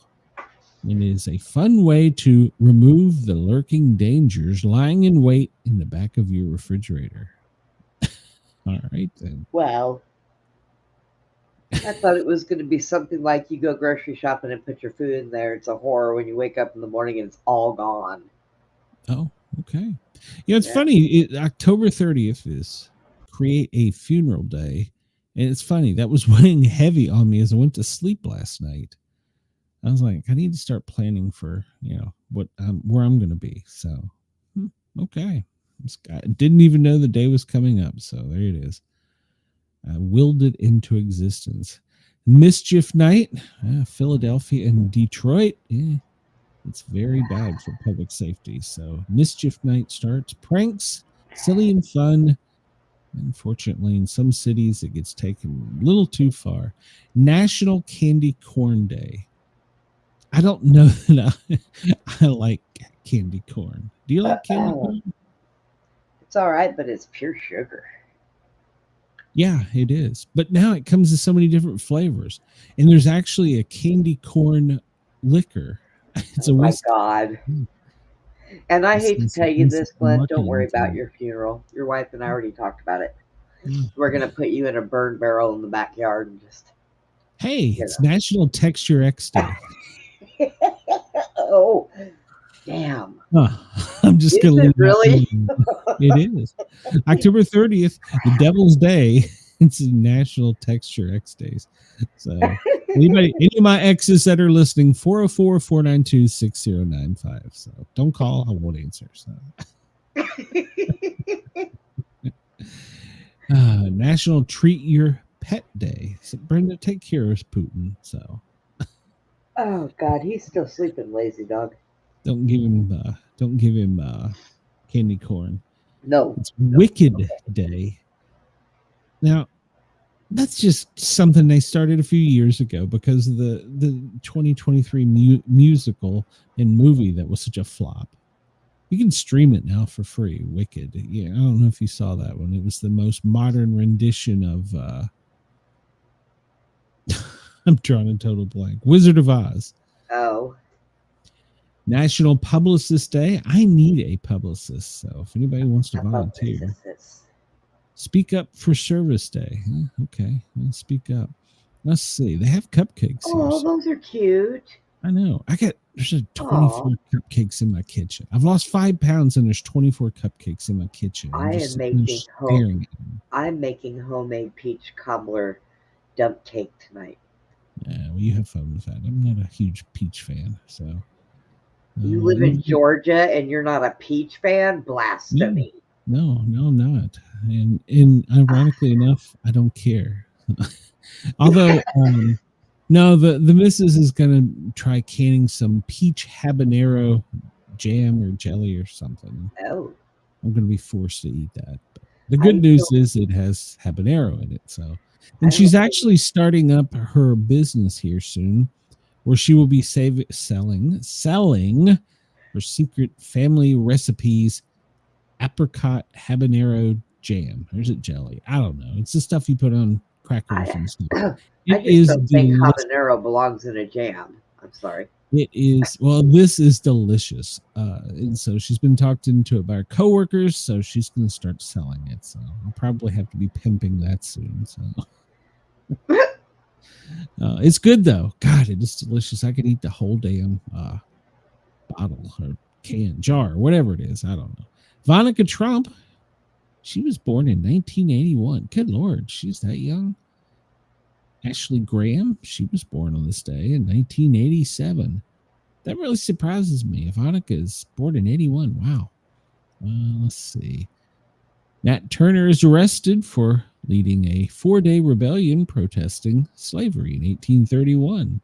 It is a fun way to remove the lurking dangers lying in wait in the back of your refrigerator. All right, then. Well, I thought it was going to be something like you go grocery shopping and put your food in there. It's a horror when you wake up in the morning and it's all gone. Oh, okay. Yeah, it's Yeah. funny. October 30th is Create a Funeral Day. And it's funny. That was weighing heavy on me as I went to sleep last night. I was like, I need to start planning for, what where I'm going to be. So, okay. I didn't even know the day was coming up. So there it is. I willed it into existence. Mischief Night, Philadelphia and Detroit. Yeah, it's very bad for public safety. So Mischief Night starts. Pranks, silly and fun. Unfortunately, in some cities, it gets taken a little too far. National Candy Corn Day. I don't know that I like candy corn. Do you like candy corn? It's all right, but it's pure sugar. Yeah, it is. But now it comes in so many different flavors. And there's actually a candy corn liquor. It's oh a my whiskey. God. And I hate to tell you this, Glenn. Don't worry about your funeral. Your wife and I already talked about it. We're going to put you in a burn barrel in the backyard and just... Hey, it's National Texture X Day. Oh, damn. I'm just going to leave really? It is. October 30th, the Devil's Day. It's National Texture X Days. So any of my exes that are listening, 404-492-6095. So don't call, I won't answer. So National Treat Your Pet Day. So Brenda, take care of Putin. So oh God, he's still sleeping, lazy dog. Don't give him candy corn. No. It's Wicked Day. Now, that's just something they started a few years ago because of the 2023 musical and movie that was such a flop. You can stream it now for free, Wicked. Yeah, I don't know if you saw that one. It was the most modern rendition of I'm drawing a total blank. Wizard of Oz. Oh. National Publicist Day. I need a publicist, so if anybody wants to volunteer. Speak Up for Service Day. Okay, let's speak up. Let's see. They have cupcakes here. Oh, those are cute. I know. There's 24 cupcakes in my kitchen. I've lost 5 pounds and there's 24 cupcakes in my kitchen. I'm making homemade peach cobbler dump cake tonight. Yeah, well, you have fun with that. I'm not a huge peach fan, so. You live in Georgia and you're not a peach fan? Blasphemy. No, I'm not. And ironically enough, I don't care. Although, no, the missus is going to try canning some peach habanero jam or jelly or something. Oh. I'm going to be forced to eat that. But the good news is it has habanero in it. So, and she's actually starting up her business here soon, where she will be selling her secret family recipes, apricot habanero jam. There's a jelly. I don't know. It's the stuff you put on crackers and stuff. I just don't think habanero belongs in a jam. I'm sorry. It is. Well, this is delicious. And so she's been talked into it by her coworkers, so she's going to start selling it. So I'll probably have to be pimping that soon. So. It's good though. God, it is delicious. I could eat the whole damn bottle or can, jar, whatever it is. I don't know. Ivanka Trump, she was born in 1981. Good Lord, she's that young. Ashley Graham, she was born on this day in 1987. That really surprises me. Ivanka is born in 81. Wow. Let's see. Nat Turner is arrested for leading a 4-day rebellion protesting slavery in 1831.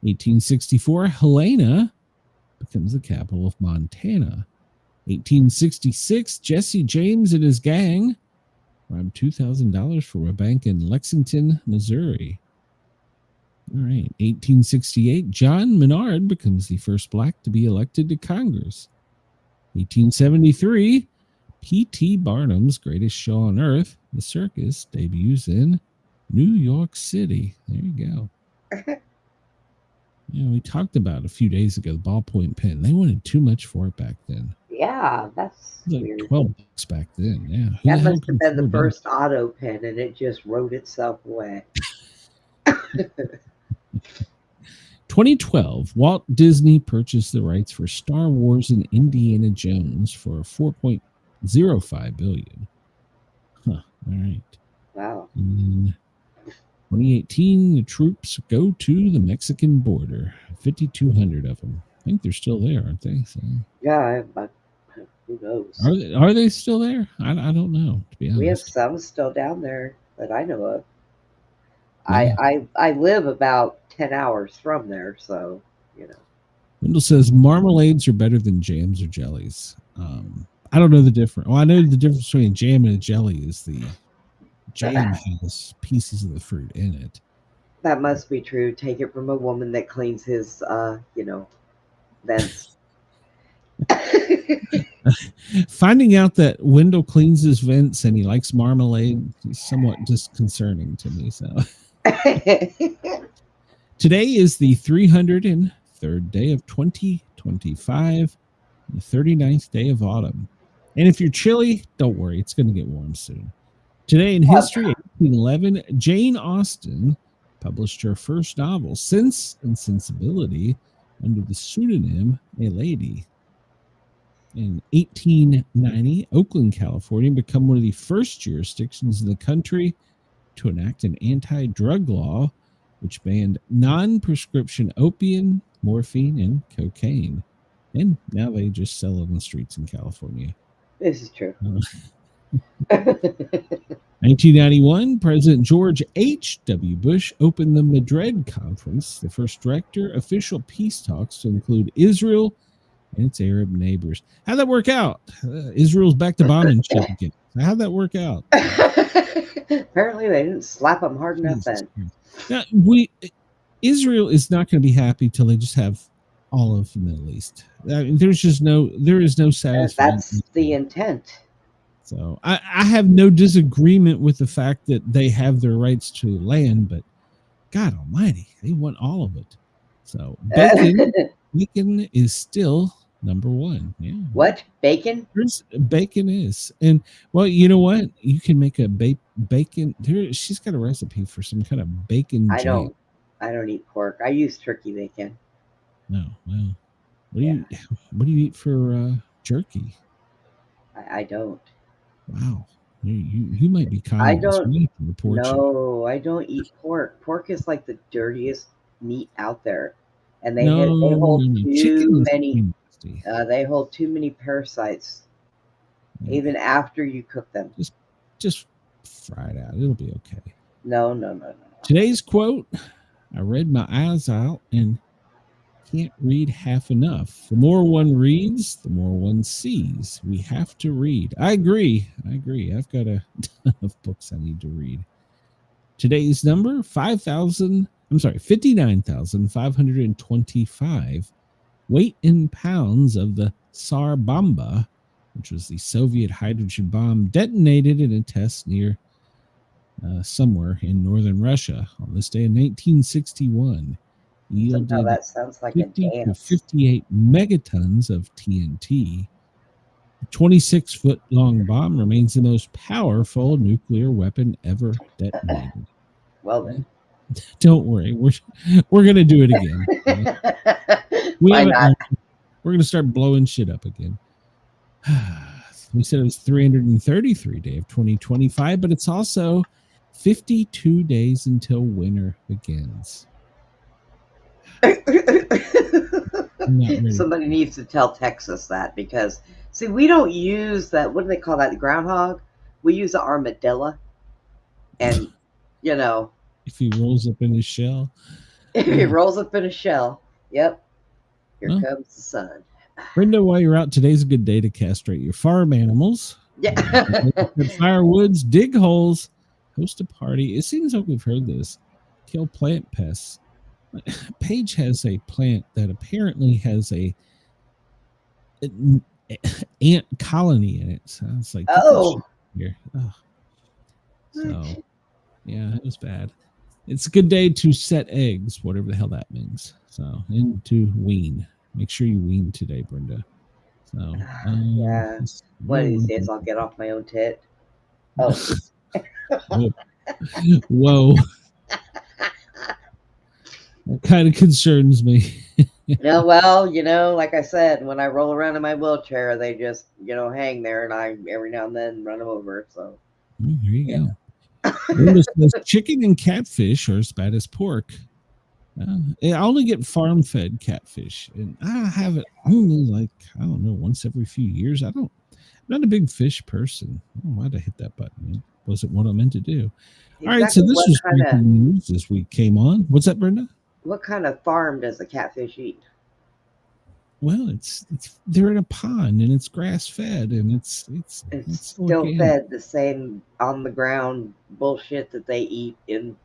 1864, Helena becomes the capital of Montana. 1866, Jesse James and his gang robbed $2,000 from a bank in Lexington, Missouri. All right, 1868, John Menard becomes the first black to be elected to Congress. 1873, P.T. Barnum's Greatest Show on Earth, The Circus, debuts in New York City. There you go. We talked about a few days ago the ballpoint pen. They wanted too much for it back then. Yeah, that's It was like weird. $12 back then. Yeah. Who That the hell must can have been the afford that? first auto pen, and it just wrote itself away. 2012, Walt Disney purchased the rights for Star Wars and Indiana Jones for $4.05 billion. Huh. All right. Wow. In 2018, the troops go to the Mexican border. 5,200 of them. I think they're still there, aren't they? So, Yeah, but who knows? are they still there? I don't know, to be honest. We have some still down there that I know of. Yeah. I live about 10 hours from there, so, you know. Wendell says marmalades are better than jams or jellies. I don't know the difference. Well, I know the difference between a jam and a jelly is the jam has pieces of the fruit in it. That must be true. Take it from a woman that cleans his, vents. Finding out that Wendell cleans his vents and he likes marmalade is somewhat disconcerting to me. So today is the 303rd day of 2025, the 39th day of autumn. And if you're chilly, don't worry, it's going to get warm soon. Today in history, 1811, Jane Austen published her first novel, Sense and Sensibility, under the pseudonym A Lady. In 1890, Oakland, California, became one of the first jurisdictions in the country to enact an anti-drug law which banned non-prescription opium, morphine, and cocaine. And now they just sell it on the streets in California. This is true. 1991, President George H.W. Bush opened the Madrid Conference, the first direct official peace talks to include Israel and its Arab neighbors. How'd that work out? Israel's back to bombing shit again. How'd that work out? Apparently, they didn't slap them hard enough then. Now, Israel is not going to be happy till they just have all of the Middle East. I mean, there is no satisfying. That's the intent. So I have no disagreement with the fact that they have their rights to land, but God Almighty, they want all of it. So bacon is still number one. Yeah. What? Bacon? Bacon is. And well, you know what? You can make a bacon. She's got a recipe for some kind of bacon jam. I don't eat pork. I use turkey bacon. No, well. What do you eat for jerky? I don't. Wow. You might be kind I of don't. report. No, I don't eat pork. Pork is like the dirtiest meat out there. And they hold too many. They hold too many parasites, even after you cook them. Just fry it out; it'll be okay. No. Today's quote: "I read my eyes out and can't read half enough. The more one reads, the more one sees. We have to read." I agree. I've got a ton of books I need to read. Today's number 59,525. Weight in pounds of the Tsar Bomba, which was the Soviet hydrogen bomb detonated in a test near somewhere in northern Russia on this day in 1961. Yielded that sounds like 50 a to dance. 58 megatons of TNT. The 26-foot-long bomb remains the most powerful nuclear weapon ever detonated. Well then, don't worry, we're gonna do it again. Why not? We're gonna start blowing shit up again. We said it was 333 day of 2025, but it's also 52 days until winter begins. Somebody needs to tell Texas that, because see, we don't use that. What do they call that? The groundhog? We use the armadillo, and if he rolls up in his shell. If he rolls up in a shell, yep. Here comes the sun. Brenda, while you're out, today's a good day to castrate your farm animals. Yeah. Firewoods, dig holes, host a party. It seems like we've heard this. Kill plant pests. Paige has a plant that apparently has an ant colony in it. Sounds like here. Oh. So yeah, it was bad. It's a good day to set eggs, whatever the hell that means. So, and to wean. Make sure you wean today, Brenda. So Yeah. One of these days I'll get off my own tit. Oh. Whoa. That kind of concerns me. Yeah, well, like I said, when I roll around in my wheelchair, they just, hang there, and I every now and then run them over. So There you go. Linda says chicken and catfish are as bad as pork. I only get farm-fed catfish, and I have it only I don't know, once every few years. I'm not a big fish person. I don't know why I hit that button. It wasn't what I meant to do. exactly. All right, so this was breaking news this week came on. What's that, Brenda? What kind of farm does a catfish eat? Well, it's they're in a pond and it's grass fed and it's still organic. fed the same on the ground bullshit that they eat in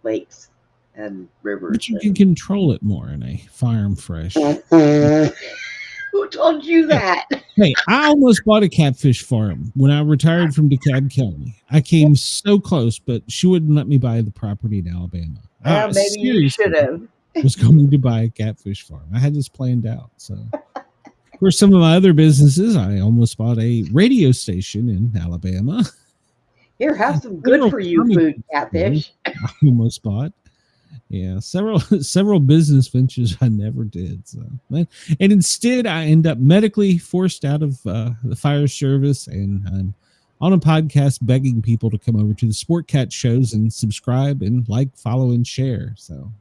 lakes and rivers. But you can control it more in a farm fresh. Who told you that? Hey, I almost bought a catfish farm when I retired from DeKalb County. I came so close, but she wouldn't let me buy the property in Alabama. Well, maybe you should have. Was going to buy a catfish farm. I had this planned out. So, for some of my other businesses, I almost bought a radio station in Alabama. Here, have some good for you food, catfish. I almost bought. Yeah, several business ventures I never did. So, and instead, I end up medically forced out of the fire service, and I'm on a podcast begging people to come over to the Sportcat shows and subscribe and follow, and share. So.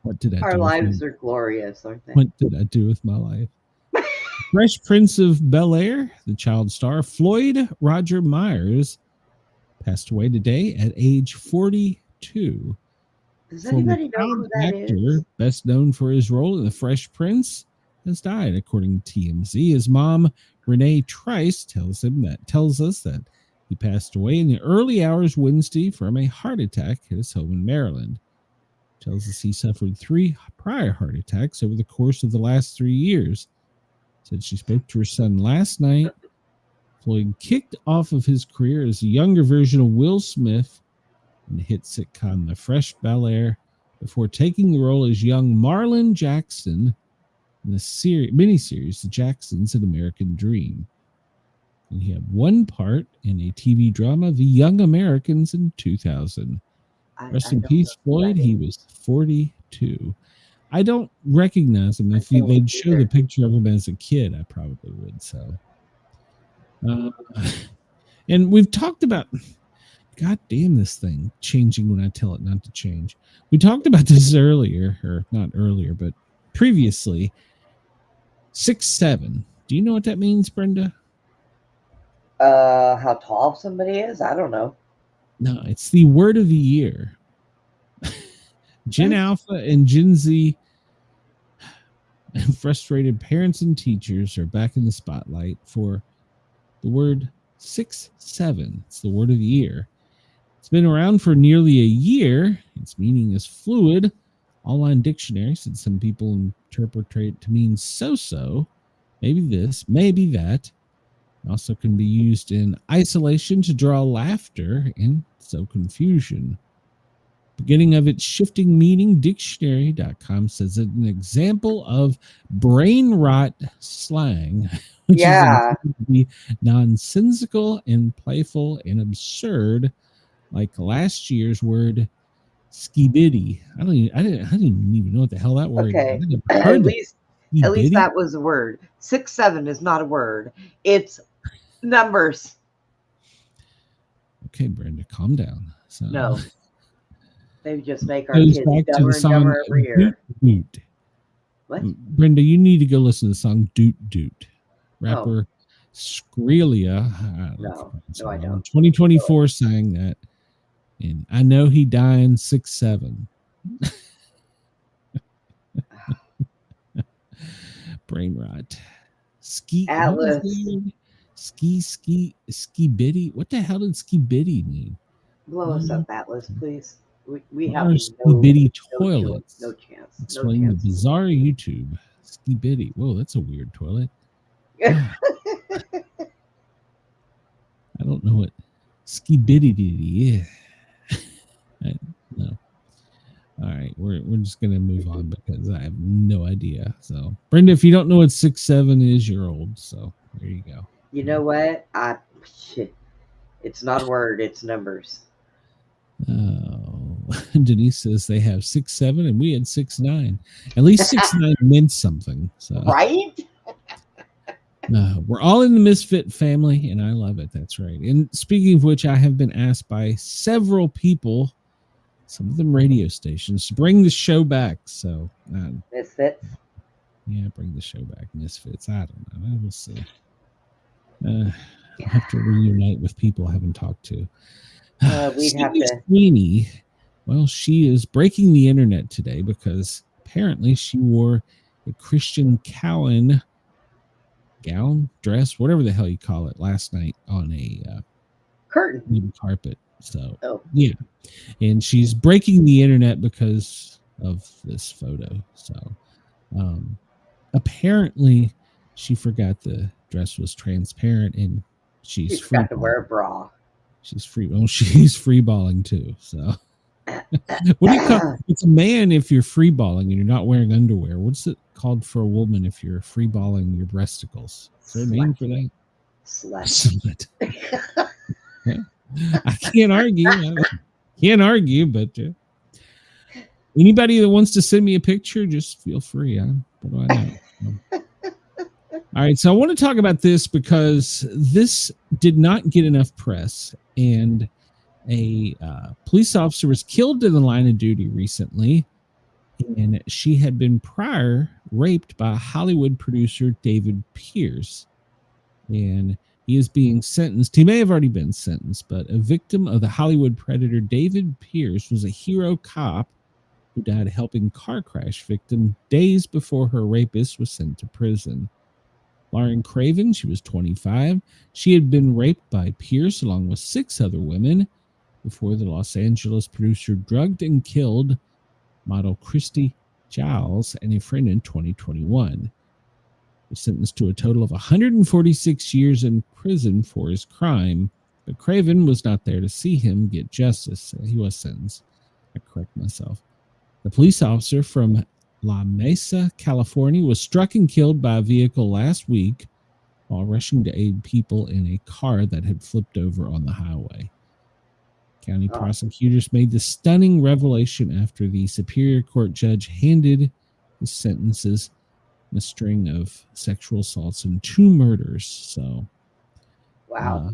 What did I do? Our lives are glorious, aren't they? What did I do with my life? Fresh Prince of Bel-Air, the child star Floyd Roger Myers, passed away today at age 42. Does anybody know who that is? Best known for his role in The Fresh Prince, has died, according to TMZ. His mom, Renee Trice, tells us that he passed away in the early hours Wednesday from a heart attack at his home in Maryland. Tells us he suffered 3 prior heart attacks over the course of the last 3 years. Said she spoke to her son last night. Floyd kicked off of his career as a younger version of Will Smith in the hit sitcom The Fresh Bel-Air before taking the role as young Marlon Jackson in the miniseries The Jacksons: An American Dream. And he had one part in a TV drama, The Young Americans, in 2000. Rest in peace, Floyd. He was 42. I don't recognize him. If they'd show the picture of him as a kid, I probably would. So, and we've talked about, God damn, this thing changing when I tell it not to change. We talked about this earlier, or not earlier, but previously. 6'7". Do you know what that means, Brenda? How tall somebody is? I don't know. No, it's the word of the year. Gen Alpha and Gen Z and frustrated parents and teachers are back in the spotlight for the word 6'7". It's the word of the year. It's been around for nearly a year. Its meaning is fluid. Online dictionary said some people interpret it to mean so-so, maybe this, maybe that. It also can be used in isolation to draw laughter and sow confusion. Beginning of its shifting meaning, dictionary.com says that an example of brain rot slang, which is intended to be nonsensical and playful and absurd, like last year's word skibidi. I didn't even know what the hell that word. Okay, at least that was a word. 6'7" is not a word. It's numbers. Okay, Brenda, calm down. So, no, they just make our kids dumber and dumber every year. Doot. What? Brenda, you need to go listen to the song Doot Doot. Rapper Skrilla. No, I don't. 2024 sang that. And I know he dying 6'7". Brain rot. Atlas. Skibidi. What the hell did skibidi mean? Blow us up, Atlas, please. We have skibidi toilets. No chance. Explain the bizarre YouTube. Skibidi. Whoa, that's a weird toilet. I don't know what skibidi is. No. All right. we're just gonna move on because I have no idea. So, Brenda, if you don't know what 6'7" is, you're old. So there you go. You know what? It's not a word. It's numbers. Oh, Denise says they have 6'7" and we had 6'9". At least 6'9" meant something. So Right? we're all in the misfit family, and I love it. That's right. And speaking of which, I have been asked by several people, some of them radio stations, to bring the show back. So Misfits. yeah, bring the show back. Misfits. I don't know. We'll see. I'll have to reunite with people I haven't talked to. We'd have to. Sweeney, well, she is breaking the internet today because apparently she wore a Christian gown, dress, whatever the hell you call it, last night on a Curtain. carpet. So Oh. yeah, and she's breaking the internet because of this photo. So apparently she forgot the dress was transparent, and she's got to wear a bra. She's she's free balling too. So what do you call it's a man if you're free balling and you're not wearing underwear? What's it called for a woman if you're free balling your breasticles? Is there a name for that? Slut. Yeah. I can't argue, but anybody that wants to send me a picture, just feel free. What do I know? All right, so I want to talk about this because this did not get enough press, and a police officer was killed in the line of duty recently, and she had been prior raped by Hollywood producer David Pierce, and he is being sentenced. He may have already been sentenced, but a victim of the Hollywood predator David Pierce was a hero cop who died helping car crash victim days before her rapist was sent to prison. Lauren Craven, she was 25. She had been raped by Pierce along with 6 other women before the Los Angeles producer drugged and killed model Christy Giles and a friend in 2021. He was sentenced to a total of 146 years in prison for his crime, but Craven was not there to see him get justice. He was sentenced. I correct myself. The police officer from La Mesa, California, was struck and killed by a vehicle last week while rushing to aid people in a car that had flipped over on the highway. County prosecutors made the stunning revelation after the Superior Court judge handed his sentences in a string of sexual assaults and 2 murders. So, wow.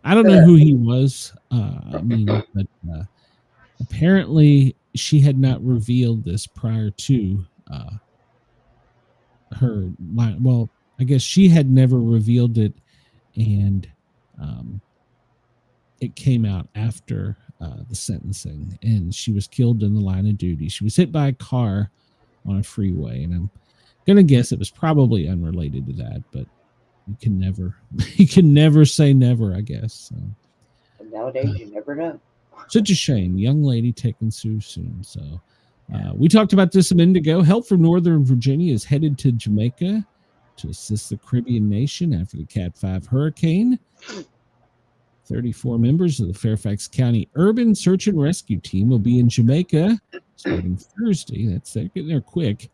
I don't know who he was. But apparently she had not revealed this prior to her. Well, I guess she had never revealed it, and it came out after the sentencing, and she was killed in the line of duty. She was hit by a car on a freeway, and I'm gonna guess it was probably unrelated to that, but you can never say never, I guess. So, nowadays, you never know. Such a shame. Young lady taken too soon. So we talked about this a minute ago. Help from Northern Virginia is headed to Jamaica to assist the Caribbean nation after the Cat 5 hurricane. 34 members of the Fairfax County Urban Search and Rescue Team will be in Jamaica starting Thursday. They're getting there quick,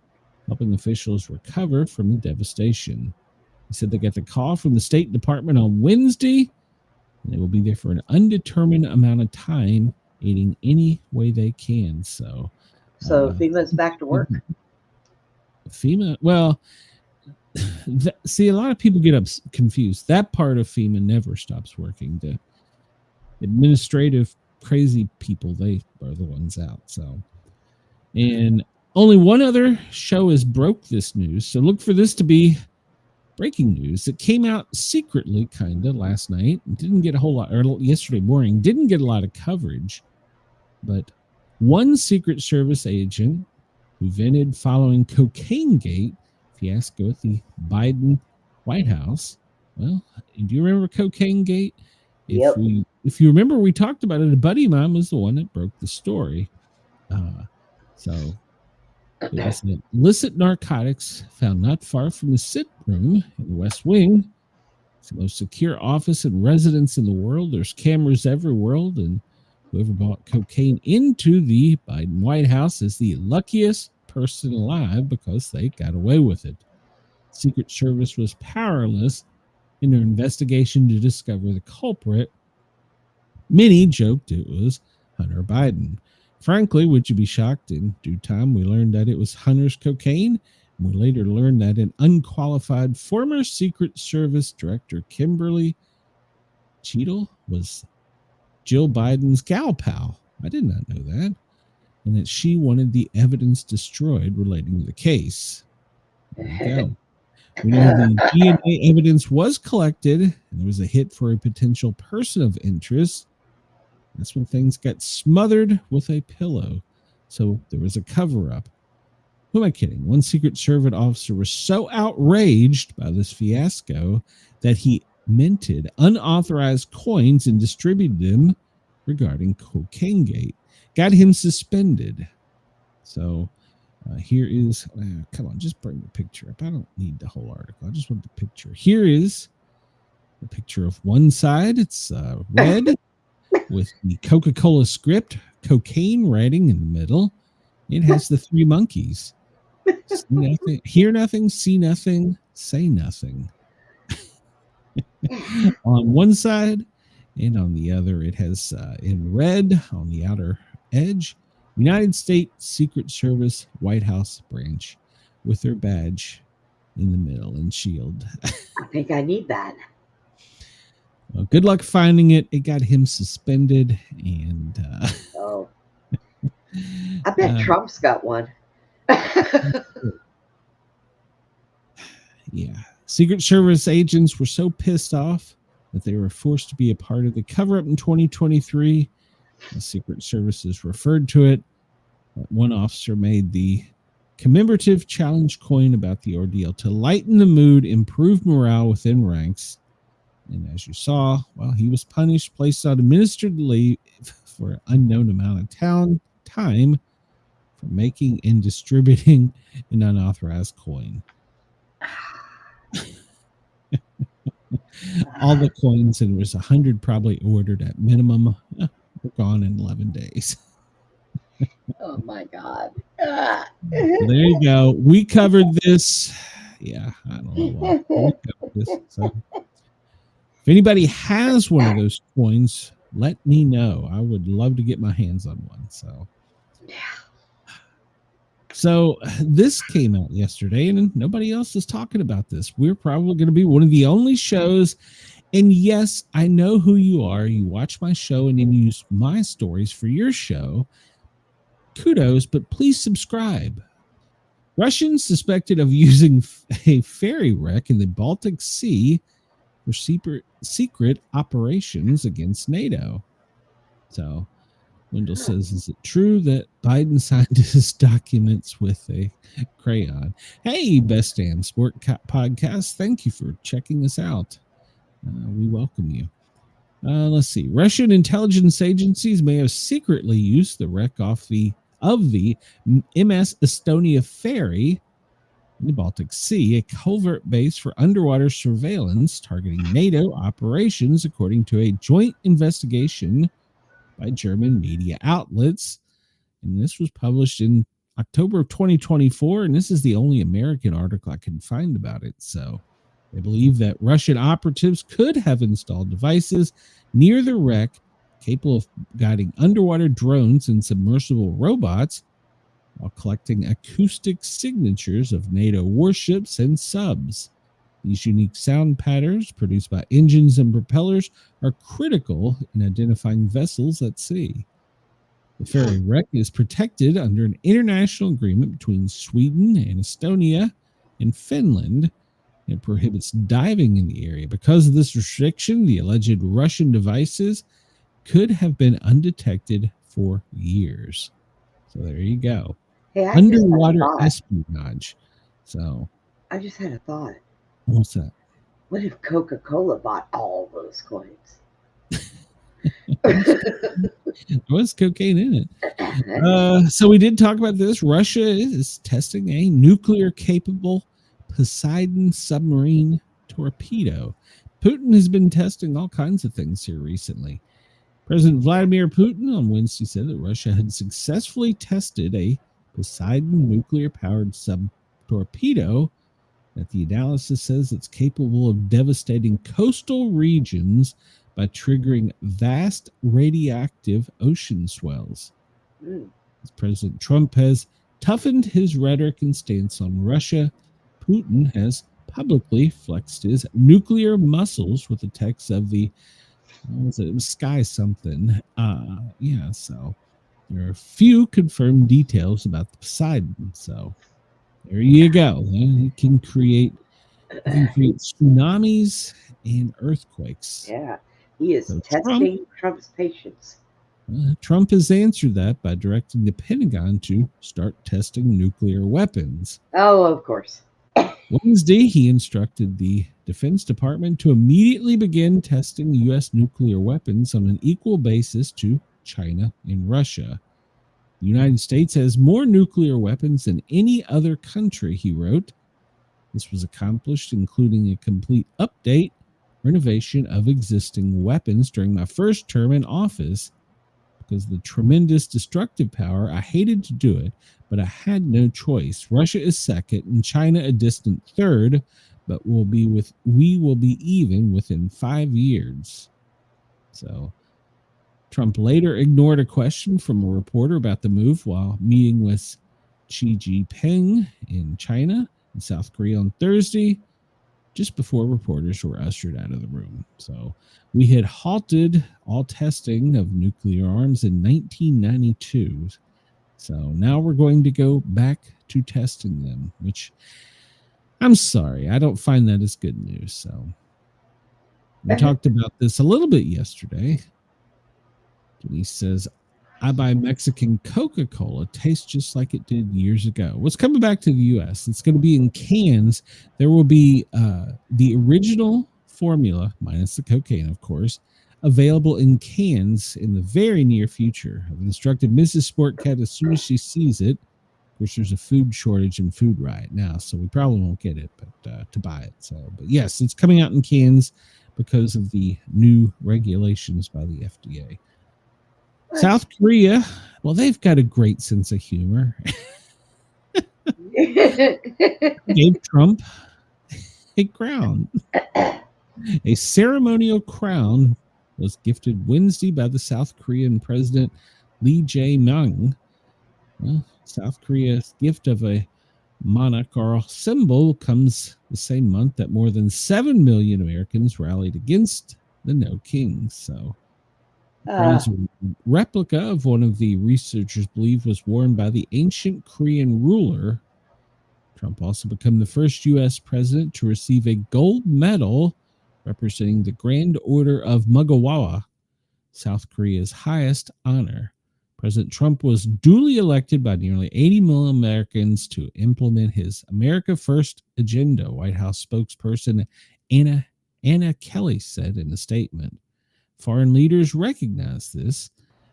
helping officials recover from the devastation. They said they got the call from the State Department on Wednesday. They will be there for an undetermined amount of time, aiding any way they can. So FEMA's back to work. FEMA, well, see, a lot of people get confused. That part of FEMA never stops working. The administrative crazy people, they are the ones out. So, and only one other show has broke this news. So look for this to be breaking news. It came out secretly, kind of, last night. Didn't get a whole lot, or yesterday morning. Didn't get a lot of coverage. But one Secret Service agent who vented following Cocaine Gate, fiasco at the Biden White House. Well, do you remember Cocaine Gate? If you remember, we talked about it. A buddy of mine was the one that broke the story. It was illicit narcotics found not far from the sit room in the West Wing. It's the most secure office and residence in the world. There's cameras everywhere, and Whoever bought cocaine into the Biden White House is the luckiest person alive because they got away with it. Secret Service was powerless in their investigation to discover the culprit. Many joked it was Hunter Biden. Frankly, would you be shocked? In due time, we learned that it was Hunter's cocaine. And we later learned that an unqualified former Secret Service director, Kimberly Cheadle, was Jill Biden's gal pal. I did not know that. And that she wanted the evidence destroyed relating to the case. There you go. We know the DNA evidence was collected, and there was a hit for a potential person of interest. That's when things got smothered with a pillow. So there was a cover-up. Who am I kidding? One Secret Service officer was so outraged by this fiasco that he minted unauthorized coins and distributed them regarding Cocaine Gate. Got him suspended. So here is, come on, just bring the picture up. I don't need the whole article. I just want the picture. Here is the picture of one side. It's red with the Coca-Cola script, cocaine writing in the middle. It has the three monkeys. See nothing, hear nothing, see nothing, say nothing. On one side, and on the other, it has in red on the outer edge, United States Secret Service White House branch with their badge in the middle and shield. I think I need that. Well, good luck finding it. It got him suspended, and oh, I bet Trump's got one. Yeah, Secret Service agents were so pissed off that they were forced to be a part of the cover-up in 2023. The Secret Services referred to it. One officer made the commemorative challenge coin about the ordeal to lighten the mood, improve morale within ranks. And as you saw, well, he was punished, placed on administrative leave for an unknown amount of time for making and distributing an unauthorized coin. All the coins, and there was 100 probably ordered at minimum, were gone in 11 days. Oh my God. So there you go. We covered this. Yeah, I don't know why. We covered this. So if anybody has one of those coins, let me know. I would love to get my hands on one. So this came out yesterday, and nobody else is talking about this. We're probably going to be one of the only shows. And yes, I know who you are. You watch my show and then you use my stories for your show. Kudos, but please subscribe. Russians suspected of using a ferry wreck in the Baltic Sea for secret operations against NATO. So Wendell says, is it true that Biden signed his documents with a crayon? Hey, Best Damn Sportcat Podcast. Thank you for checking us out. We welcome you. Let's see. Russian intelligence agencies may have secretly used the wreck of the MS Estonia ferry in the Baltic Sea, a covert base for underwater surveillance targeting NATO operations, according to a joint investigation by German media outlets. And this was published in October of 2024, and this is the only American article I can find about it. So they believe that Russian operatives could have installed devices near the wreck capable of guiding underwater drones and submersible robots while collecting acoustic signatures of NATO warships and subs. These unique sound patterns produced by engines and propellers are critical in identifying vessels at sea. The ferry wreck is protected under an international agreement between Sweden and Estonia and Finland. It prohibits diving in the area. Because of this restriction, the alleged Russian devices could have been undetected for years. So there you go. Hey, underwater espionage. So I just had a thought. What's that? What if Coca-Cola bought all those coins? There was cocaine in it. So we did talk about this. Russia is testing a nuclear-capable Poseidon submarine torpedo. Putin has been testing all kinds of things here recently. President Vladimir Putin on Wednesday said that Russia had successfully tested a Poseidon nuclear-powered sub-torpedo that the analysis says it's capable of devastating coastal regions by triggering vast radioactive ocean swells. As President Trump has toughened his rhetoric and stance on Russia, Putin has publicly flexed his nuclear muscles with the text of the Sky something. So there are a few confirmed details about the Poseidon. So there you go. You can create tsunamis and earthquakes. Yeah, he is So testing Trump's patience. Trump has answered that by directing the Pentagon to start testing nuclear weapons. Oh, of course. Wednesday, he instructed the Defense Department to immediately begin testing U.S. nuclear weapons on an equal basis to China and Russia. The United States has more nuclear weapons than any other country, he wrote. This was accomplished, including a complete update, renovation of existing weapons during my first term in office. Because of the tremendous destructive power, I hated to do it, but I had no choice. Russia is second and China a distant third, but we will be even within 5 years. So Trump later ignored a question from a reporter about the move while meeting with Xi Jinping in China and South Korea on Thursday, just before reporters were ushered out of the room. So we had halted all testing of nuclear arms in 1992. So now we're going to go back to testing them, which I'm sorry, I don't find that as good news. So we talked about this a little bit yesterday. And he says, I buy Mexican Coca-Cola. Tastes just like it did years ago. What's coming back to the U.S.? It's going to be in cans. There will be the original formula, minus the cocaine, of course, available in cans in the very near future. I've instructed Mrs. Sportcat as soon as she sees it. Of course, there's a food shortage and food riot now, so we probably won't get it, but to buy it. But yes, it's coming out in cans because of the new regulations by the FDA. South Korea, well, they've got a great sense of humor. Gave Trump a crown. A ceremonial crown was gifted Wednesday by the South Korean President Lee Jae-myung. Well, South Korea's gift of a monarchical symbol comes the same month that more than 7 million Americans rallied against the No Kings. So a replica of one of the researchers believe was worn by the ancient Korean ruler. Trump also became the first U.S. president to receive a gold medal representing the Grand Order of Mugawawa, South Korea's highest honor. President Trump was duly elected by nearly 80 million Americans to implement his America First agenda, White House spokesperson Anna Kelly said in a statement. Foreign leaders recognize this,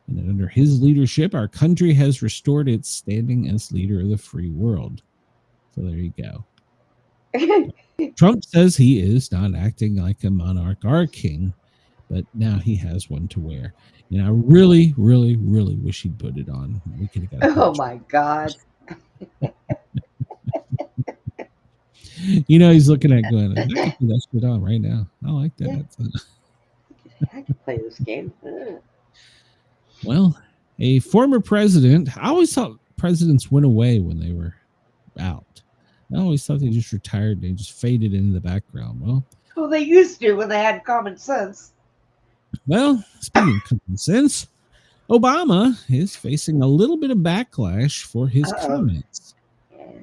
and that under his leadership, our country has restored its standing as leader of the free world. So there you go. Trump says he is not acting like a monarch or a king, but now he has one to wear. And I really, really, really wish he'd put it on. We could have got. Oh my God. He's looking at going, I can put that shit on right now. I like that. I can play this game. Well, a former president, I always thought presidents went away when they were out. I always thought they just retired and they just faded into the background. Well, they used to when they had common sense. Well, speaking of common sense, Obama is facing a little bit of backlash for his comments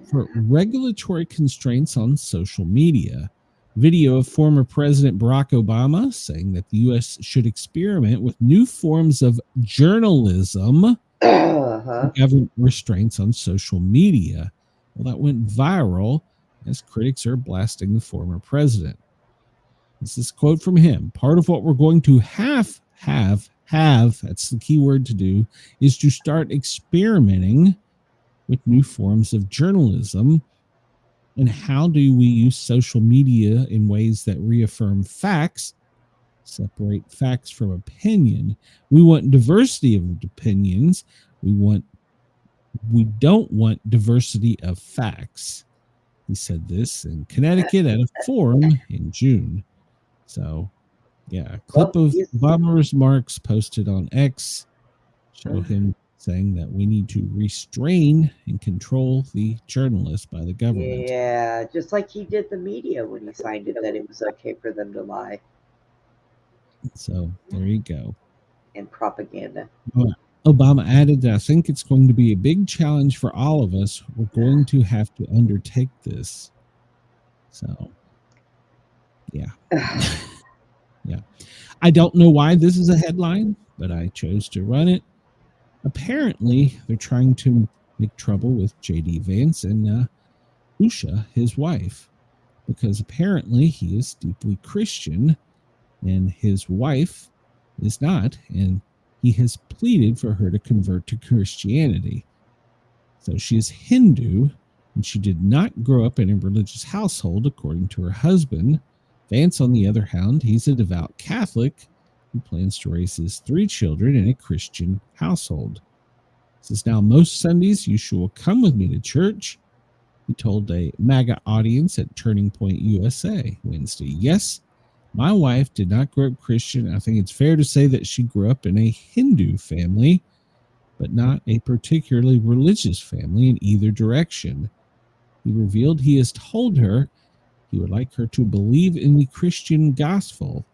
for regulatory constraints on social media. Video of former President Barack Obama saying that the U.S. should experiment with new forms of journalism, government restraints on social media. Well, that went viral as critics are blasting the former president. This is a quote from him. Part of what we're going to have, that's the key word to do, is to start experimenting with new forms of journalism. And how do we use social media in ways that reaffirm facts separate facts from opinion. We want diversity of opinions. We don't want diversity of facts. He said this in Connecticut at a forum in June. So, yeah, a clip of Obama's remarks posted on X show him saying that we need to restrain and control the journalists by the government. Yeah, just like he did the media when he signed it, that it was okay for them to lie. So there you go. And propaganda. Obama added that I think it's going to be a big challenge for all of us. We're going to have to undertake this. So, yeah. Yeah. I don't know why this is a headline, but I chose to run it. Apparently, they're trying to make trouble with J.D. Vance and Usha, his wife, because apparently he is deeply Christian and his wife is not, and he has pleaded for her to convert to Christianity. So she is Hindu, and she did not grow up in a religious household, according to her husband. Vance, on the other hand, he's a devout Catholic who plans to raise his 3 children in a Christian household. He says, now most Sundays you will come with me to church, he told a MAGA audience at Turning Point USA Wednesday. Yes, my wife did not grow up Christian. I think it's fair to say that she grew up in a Hindu family, but not a particularly religious family in either direction. He revealed he has told her he would like her to believe in the Christian gospel.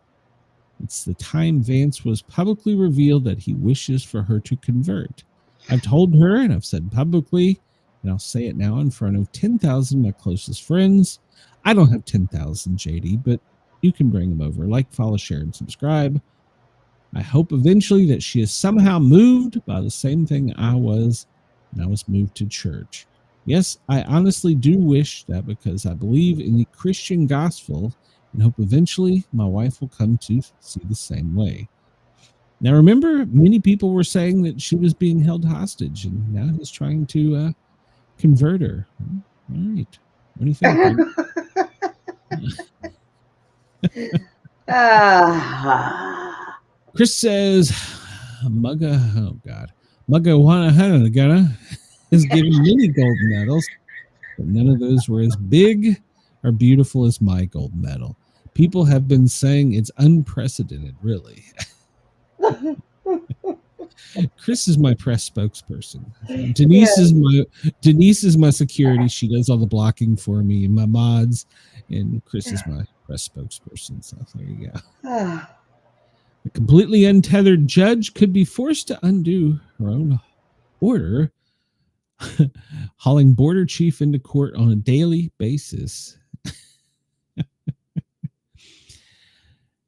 It's the time Vance was publicly revealed that he wishes for her to convert. I've told her, and I've said publicly, and I'll say it now in front of 10,000 of my closest friends. I don't have 10,000, JD, but you can bring them over. Like, follow, share, and subscribe. I hope eventually that she is somehow moved by the same thing I was when I was moved to church. Yes, I honestly do wish that because I believe in the Christian gospel and hope eventually my wife will come to see the same way. Now, remember, many people were saying that she was being held hostage, and now he's trying to convert her. All right. What do you think? Chris says, Mugga Wanahana is giving many gold medals, but none of those were as big or beautiful as my gold medal. People have been saying it's unprecedented, really. Chris is my press spokesperson. Denise is my security. She does all the blocking for me and my mods, and Chris is my press spokesperson. So there you go. A completely untethered judge could be forced to undo her own order, hauling border chief into court on a daily basis.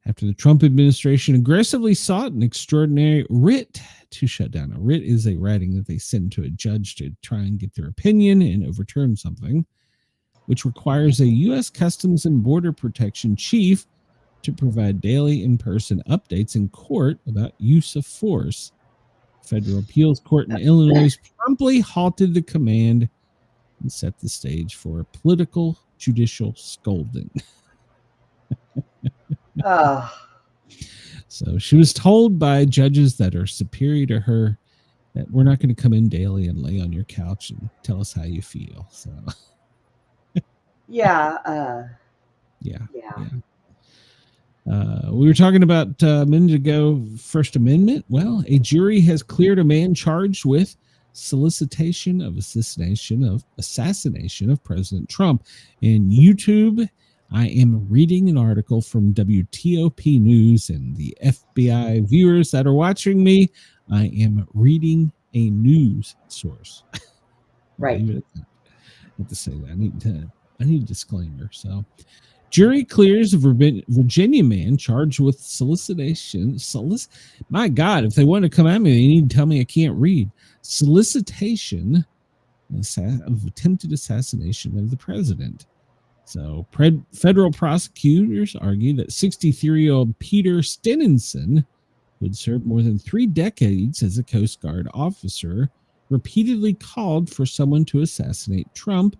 After the Trump administration aggressively sought an extraordinary writ to shut down. A writ is a writing that they send to a judge to try and get their opinion and overturn something, which requires a U.S. Customs and Border Protection chief to provide daily in-person updates in court about use of force. Federal appeals court in Illinois promptly halted the command and set the stage for a political judicial scolding. So she was told by judges that are superior to her that we're not going to come in daily and lay on your couch and tell us how you feel. So Yeah. We were talking about a minute ago, First Amendment. Well, a jury has cleared a man charged with solicitation of assassination of President Trump. In YouTube, I am reading an article from WTOP News, and the FBI viewers that are watching me, I am reading a news source. Right. I have to say that. I need a disclaimer. So, jury clears a Virginia man charged with solicitation. My God, if they want to come at me, they need to tell me I can't read. Solicitation of attempted assassination of the president. So federal prosecutors argue that 63-year-old Peter Stenenson, who had served more than 3 decades as a Coast Guard officer, repeatedly called for someone to assassinate Trump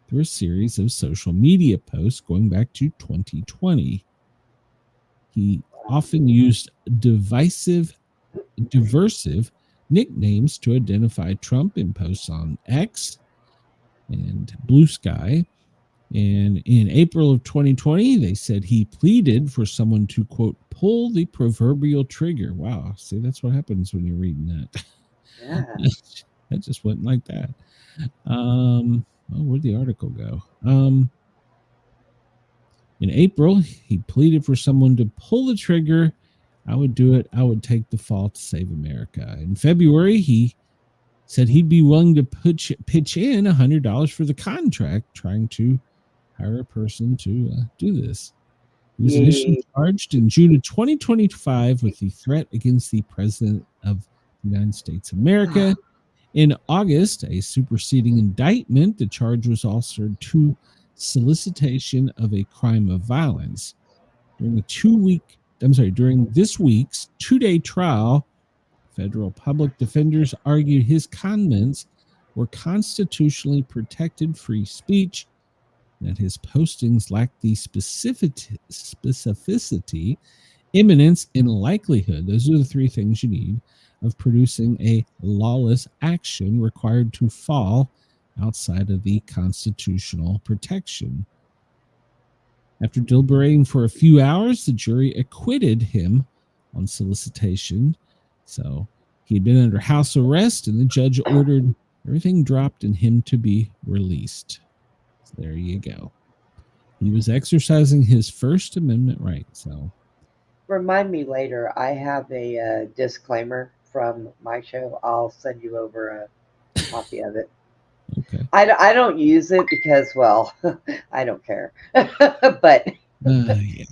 through a series of social media posts going back to 2020. He often used divisive, diversive nicknames to identify Trump in posts on X and Blue Sky. And in April of 2020, they said he pleaded for someone to, quote, pull the proverbial trigger. Wow. See, that's what happens when you're reading that. Yeah. That just went like that. Where'd the article go? In April, he pleaded for someone to pull the trigger. I would do it. I would take the fall to save America. In February, he said he'd be willing to pitch in $100 for the contract, trying to hire a person to do this. He was initially charged in June of 2025 with the threat against the President of the United States of America. In August, a superseding indictment, the charge was altered to solicitation of a crime of violence. During this week's 2-day trial, federal public defenders argued his comments were constitutionally protected free speech, that his postings lacked the specificity, imminence, and likelihood. Those are the three things you need of producing a lawless action required to fall outside of the constitutional protection. After deliberating for a few hours, the jury acquitted him on solicitation. So he had been under house arrest, and the judge ordered everything dropped and him to be released. So there you go. He was exercising his First Amendment right. So remind me later. I have a disclaimer from my show. I'll send you over a copy of it. Okay. I don't use it because, well, I don't care. But yeah.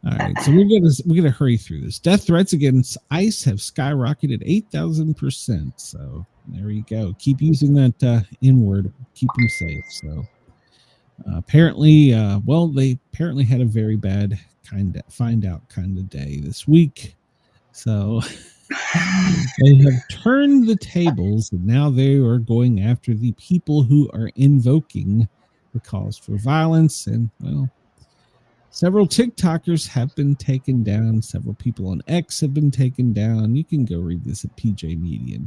All right, so we're gonna hurry through this. Death threats against ICE have skyrocketed 8,000%. So there you go. Keep using that N word. Keep them safe. So apparently, they apparently had a very bad find out kind of day this week. So they have turned the tables, and now they are going after the people who are invoking the calls for violence. And well, several TikTokers have been taken down. Several people on X have been taken down. You can go read this at PJ Media.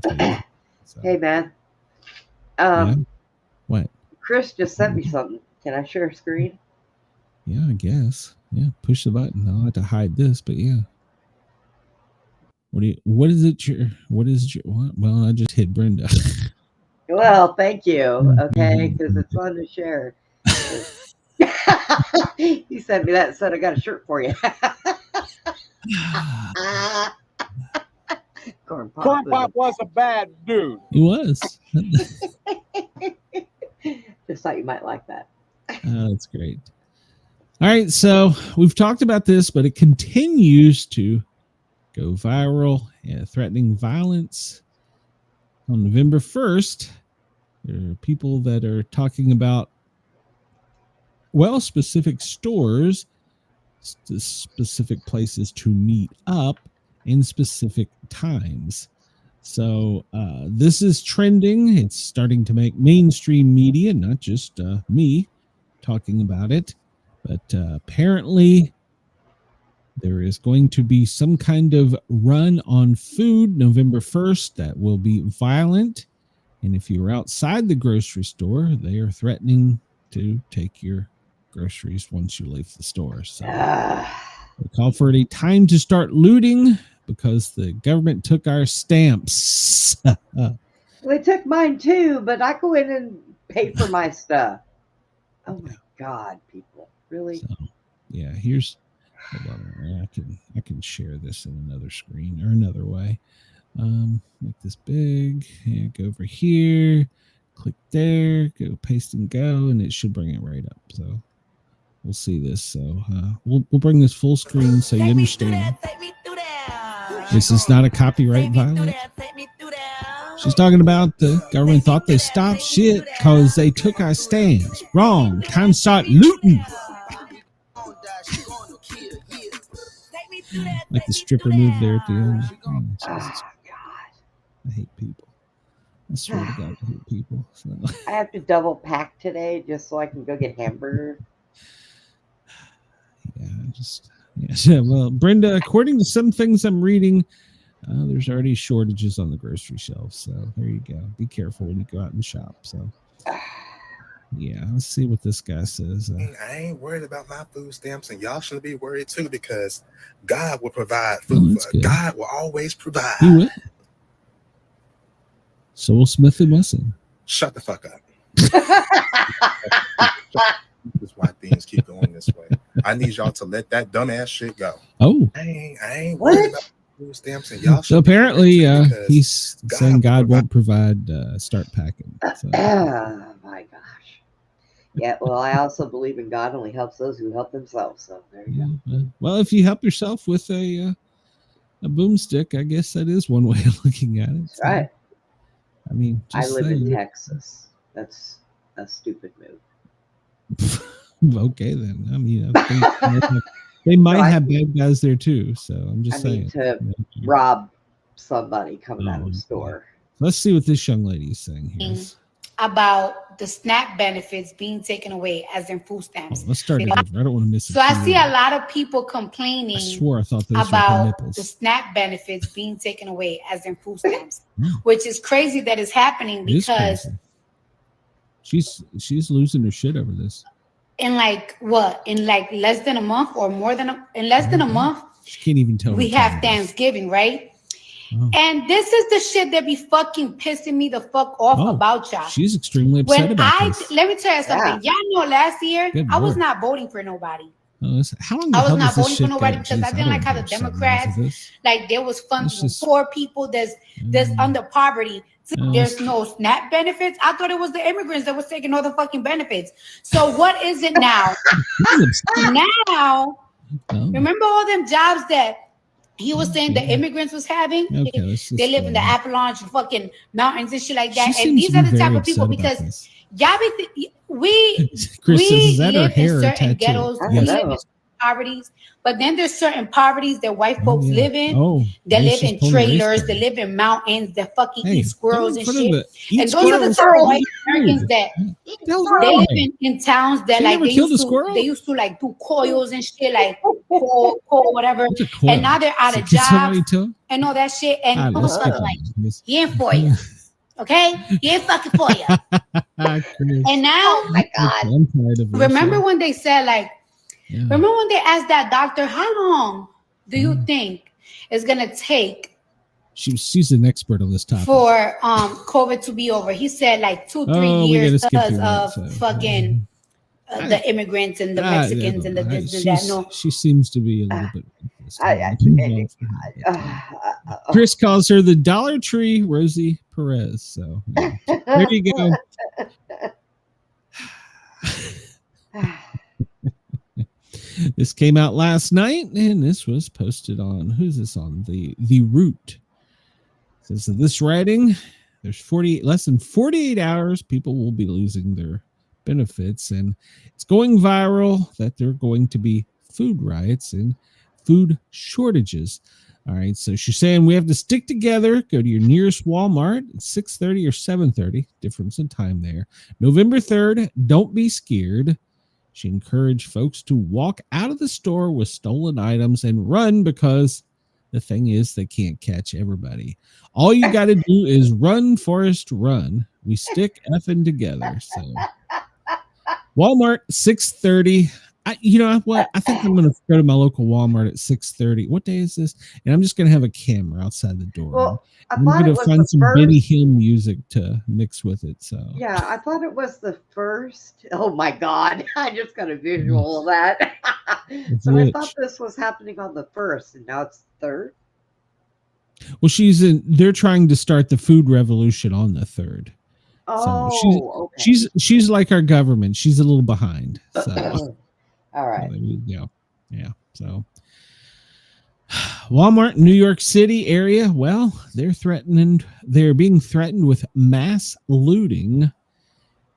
So, hey, man. Yeah? What? Chris just sent me something. Can I share a screen? Yeah, I guess. Yeah, push the button. I'll have to hide this, but yeah. What is it? Well, I just hit Brenda. Well, thank you. Okay, because it's fun to share. He sent me that and said, I got a shirt for you. Corn Pop was a bad dude. He was. Just thought you might like that. Oh, that's great. All right, so we've talked about this, but it continues to go viral, threatening violence. On November 1st, there are people that are talking about, specific stores, specific places to meet up in specific times. So this is trending. It's starting to make mainstream media, not just me talking about it, but apparently there is going to be some kind of run on food November 1st that will be violent. And if you're outside the grocery store, they are threatening to take your groceries once you leave the store. So they call for it a time to start looting because the government took our stamps. They took mine too, but I go in and pay for my stuff. Oh my God, people. Really? So, yeah, hold on, I can share this in another screen or another way. Make this big. Yeah, go over here, click there, go paste and go, and it should bring it right up. So we'll see this. So we'll bring this full screen so you understand. This is not a copyright violation. She's talking about the government thought they stopped shit because they took our stamps. Wrong. Time to start looting. Like the stripper move there at the end. Oh, Jesus. I hate people. I swear to God, I hate people. So. I have to double pack today just so I can go get hamburger. Yeah, just Yes. Well, Brenda, according to some things I'm reading, there's already shortages on the grocery shelves. So there you go. Be careful when you go out and shop. So yeah, let's see what this guy says. I ain't worried about my food stamps, and y'all should be worried too, because God will provide food. God will always provide. He will. So will Smith and Wesson. Shut the fuck up. This is why things keep going this way. I need y'all to let that dumbass shit go. Oh, I ain't worried about food stamps, and y'all. So apparently, he's saying God won't provide. Start packing. So. Oh my gosh. Yeah. Well, I also believe in God only helps those who help themselves. So there you go. Well, if you help yourself with a boomstick, I guess that is one way of looking at it. That's right. I mean, I live in Texas. That's a stupid move. Okay, then. I mean, they might have bad guys there too. So I'm just saying. To rob somebody coming out of the store. Let's see what this young lady is saying here. About the SNAP benefits being taken away, as in food stamps. Let's start it over. I don't want to miss it. So I see a lot of people complaining. I swore I thought those about were the SNAP benefits being taken away, as in food stamps, which is crazy that it's happening because she's losing her shit over this. In like less than a month or more than a month. She can't even tell. We have Thanksgiving, right? Oh. And this is the shit that be fucking pissing me the fuck off about y'all. She's extremely upset about this. Let me tell you something. Y'all know last year, I was not voting for nobody. How long I was not voting for nobody because I didn't like how the Democrats, like there was funding poor people that's under poverty. There's no SNAP benefits. I thought it was the immigrants that was taking all the fucking benefits. So what is it now? Now, remember all them jobs that he was saying the immigrants was having? They live in the Appalachian fucking mountains and shit like that. And these are the type of people because y'all we live in certain ghettos, we live in poverties, but then there's certain poverties that white folks live in. They live in trailers, they live in mountains, they fucking eat squirrels and shit. And those are the type of white Americans that they live in towns that like they used to like do coils and shit, like coal, whatever. And now they're out of jobs and all that shit. And like he ain't for you. Okay, he ain't fucking for you. And now, oh my God, remember when they said like, remember when they asked that doctor, how long do you think it's gonna take? She's an expert on this topic. For COVID to be over. He said like 2-3 years because of fucking the immigrants and the Mexicans and the this and that. No, she seems to be a little bit. Chris calls her the Dollar Tree Rosie Perez. So there you go. This came out last night, and this was posted on who's this on the Root. It says that this writing, there's less than 48 hours, people will be losing their benefits, and it's going viral that there are going to be food riots and food shortages. All right, so she's saying we have to stick together. Go to your nearest Walmart at 6:30 or 7:30, difference in time there. November 3rd, don't be scared. She encouraged folks to walk out of the store with stolen items and run because the thing is they can't catch everybody. All you got to do is run, Forrest, run. We stick effing together. So Walmart, 6:30. You know what? I think I'm going to go to my local Walmart at 6:30. What day is this? And I'm just going to have a camera outside the door. Well, I'm going to find some Benny Hill music to mix with it. So yeah, I thought it was the first. Oh my God, I just got a visual of that. So I thought this was happening on the 1st, and now it's the 3rd. Well, they're trying to start the food revolution on the 3rd. Oh, so she's like our government. She's a little behind. So. All right. There you go. Yeah. So Walmart, New York City area. Well, they're being threatened with mass looting,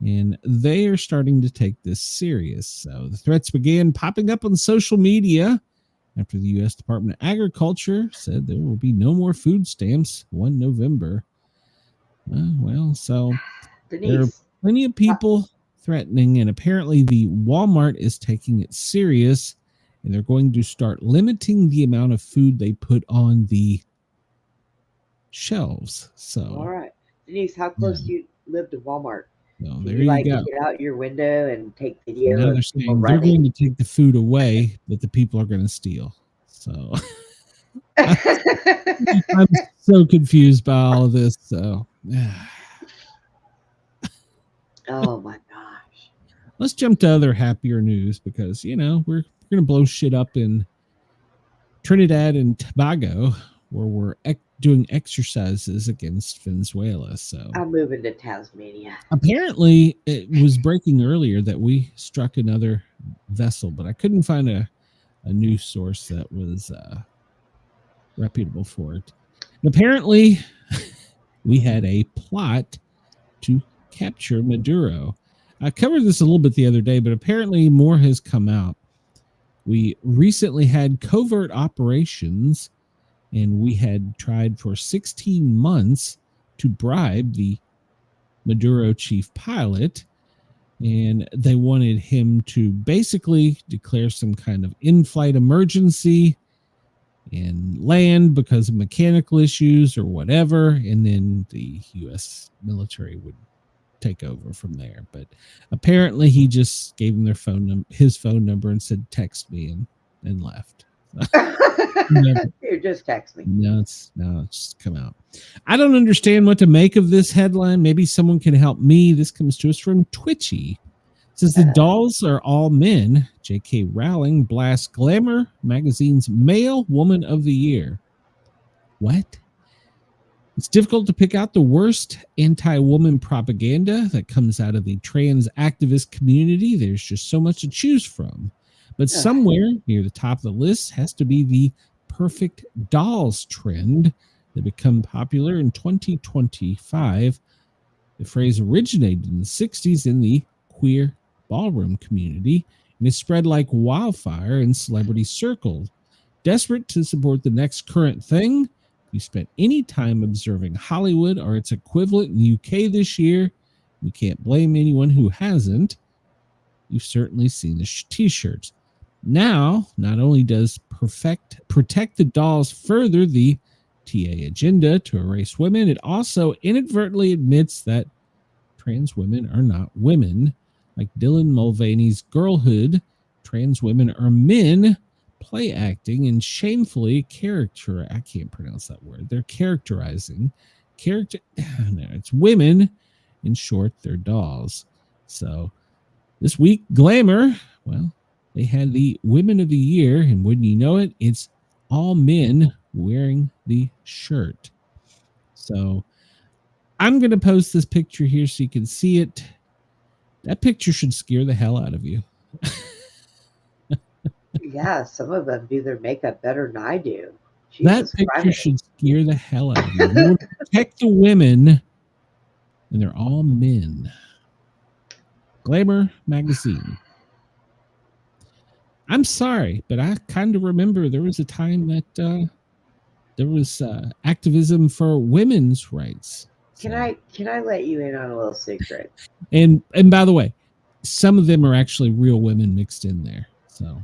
and they are starting to take this serious. So the threats began popping up on social media after the U.S. Department of Agriculture said there will be no more food stamps 1 November. So there are plenty of people threatening, and apparently the Walmart is taking it serious, and they're going to start limiting the amount of food they put on the shelves. So, all right, Denise, how close do you live to Walmart? So Can there you go. Get out your window and take video. Now they're saying they're going to take the food away that the people are going to steal. So I'm so confused by all of this. So oh my gosh. Let's jump to other happier news because, you know, we're going to blow shit up in Trinidad and Tobago where we're doing exercises against Venezuela. So I'm moving to Tasmania. Apparently, it was breaking earlier that we struck another vessel, but I couldn't find a news source that was reputable for it. And apparently, we had a plot to capture Maduro. I covered this a little bit the other day, but apparently more has come out. We recently had covert operations, and we had tried for 16 months to bribe the Maduro chief pilot, and they wanted him to basically declare some kind of in-flight emergency and land because of mechanical issues or whatever, and then the U.S. military would take over from there. But apparently he just gave them his phone number and said, text me, and left. You just text me. No, it's just come out. I don't understand what to make of this headline. Maybe someone can help me. This comes to us from Twitchy. It says the dolls are all men. J.K. Rowling blasts Glamour magazine's Male Woman of the Year. What? It's difficult to pick out the worst anti-woman propaganda that comes out of the trans activist community. There's just so much to choose from. But somewhere near the top of the list has to be the perfect dolls trend that became popular in 2025. The phrase originated in the 60s in the queer ballroom community and is spread like wildfire in celebrity circles. Desperate to support the next current thing, if you spent any time observing Hollywood or its equivalent in the UK this year, we can't blame anyone who hasn't. You've certainly seen the t-shirts. Now, not only does Protect the Dolls further the TA agenda to erase women, it also inadvertently admits that trans women are not women. Like Dylan Mulvaney's Girlhood, trans women are men play acting and shamefully I can't pronounce that word. They're characterizing. No, it's women. In short, they're dolls. So this week, Glamour, well, they had the Women of the Year, and wouldn't you know it, it's all men wearing the shirt. So I'm going to post this picture here so you can see it. That picture should scare the hell out of you. Yeah, some of them do their makeup better than I do. Jesus that picture Christ. Should scare the hell out of you. You want to protect the women, and they're all men. Glamour magazine. I'm sorry, but I kind of remember there was a time that there was activism for women's rights. Can I let you in on a little secret? And by the way, some of them are actually real women mixed in there. So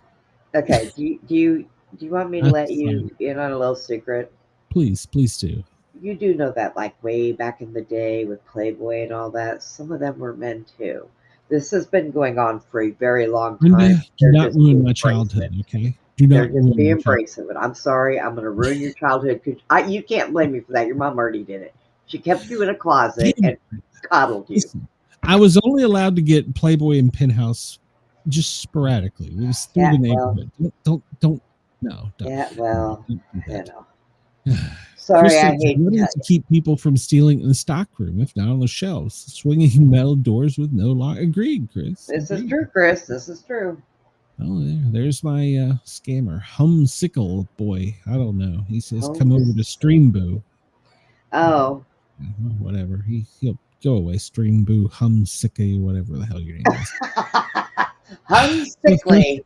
okay, do you want me to let you in on a little secret? Please do. You do know that, like, way back in the day with Playboy and all that, some of them were men too. This has been going on for a very long time. Do not ruin my childhood, okay? Do not just be embracing it. I'm sorry. I'm going to ruin your childhood. You can't blame me for that. Your mom already did it. She kept you in a closet and coddled you. Listen, I was only allowed to get Playboy and Penthouse just sporadically. It was through the neighborhood. Don't. Yeah, well, don't you know. Sorry, Chris, I hate to keep people from stealing in the stockroom, if not on the shelves. Swinging metal doors with no lock. Agreed, Chris. This is true, Chris. This is true. Oh, there's my scammer. Humsicle boy. I don't know. He says, come over to Streamboo. Oh. Whatever. He'll go away. Streamboo, Humsicky, whatever the hell your name is. Humsickly.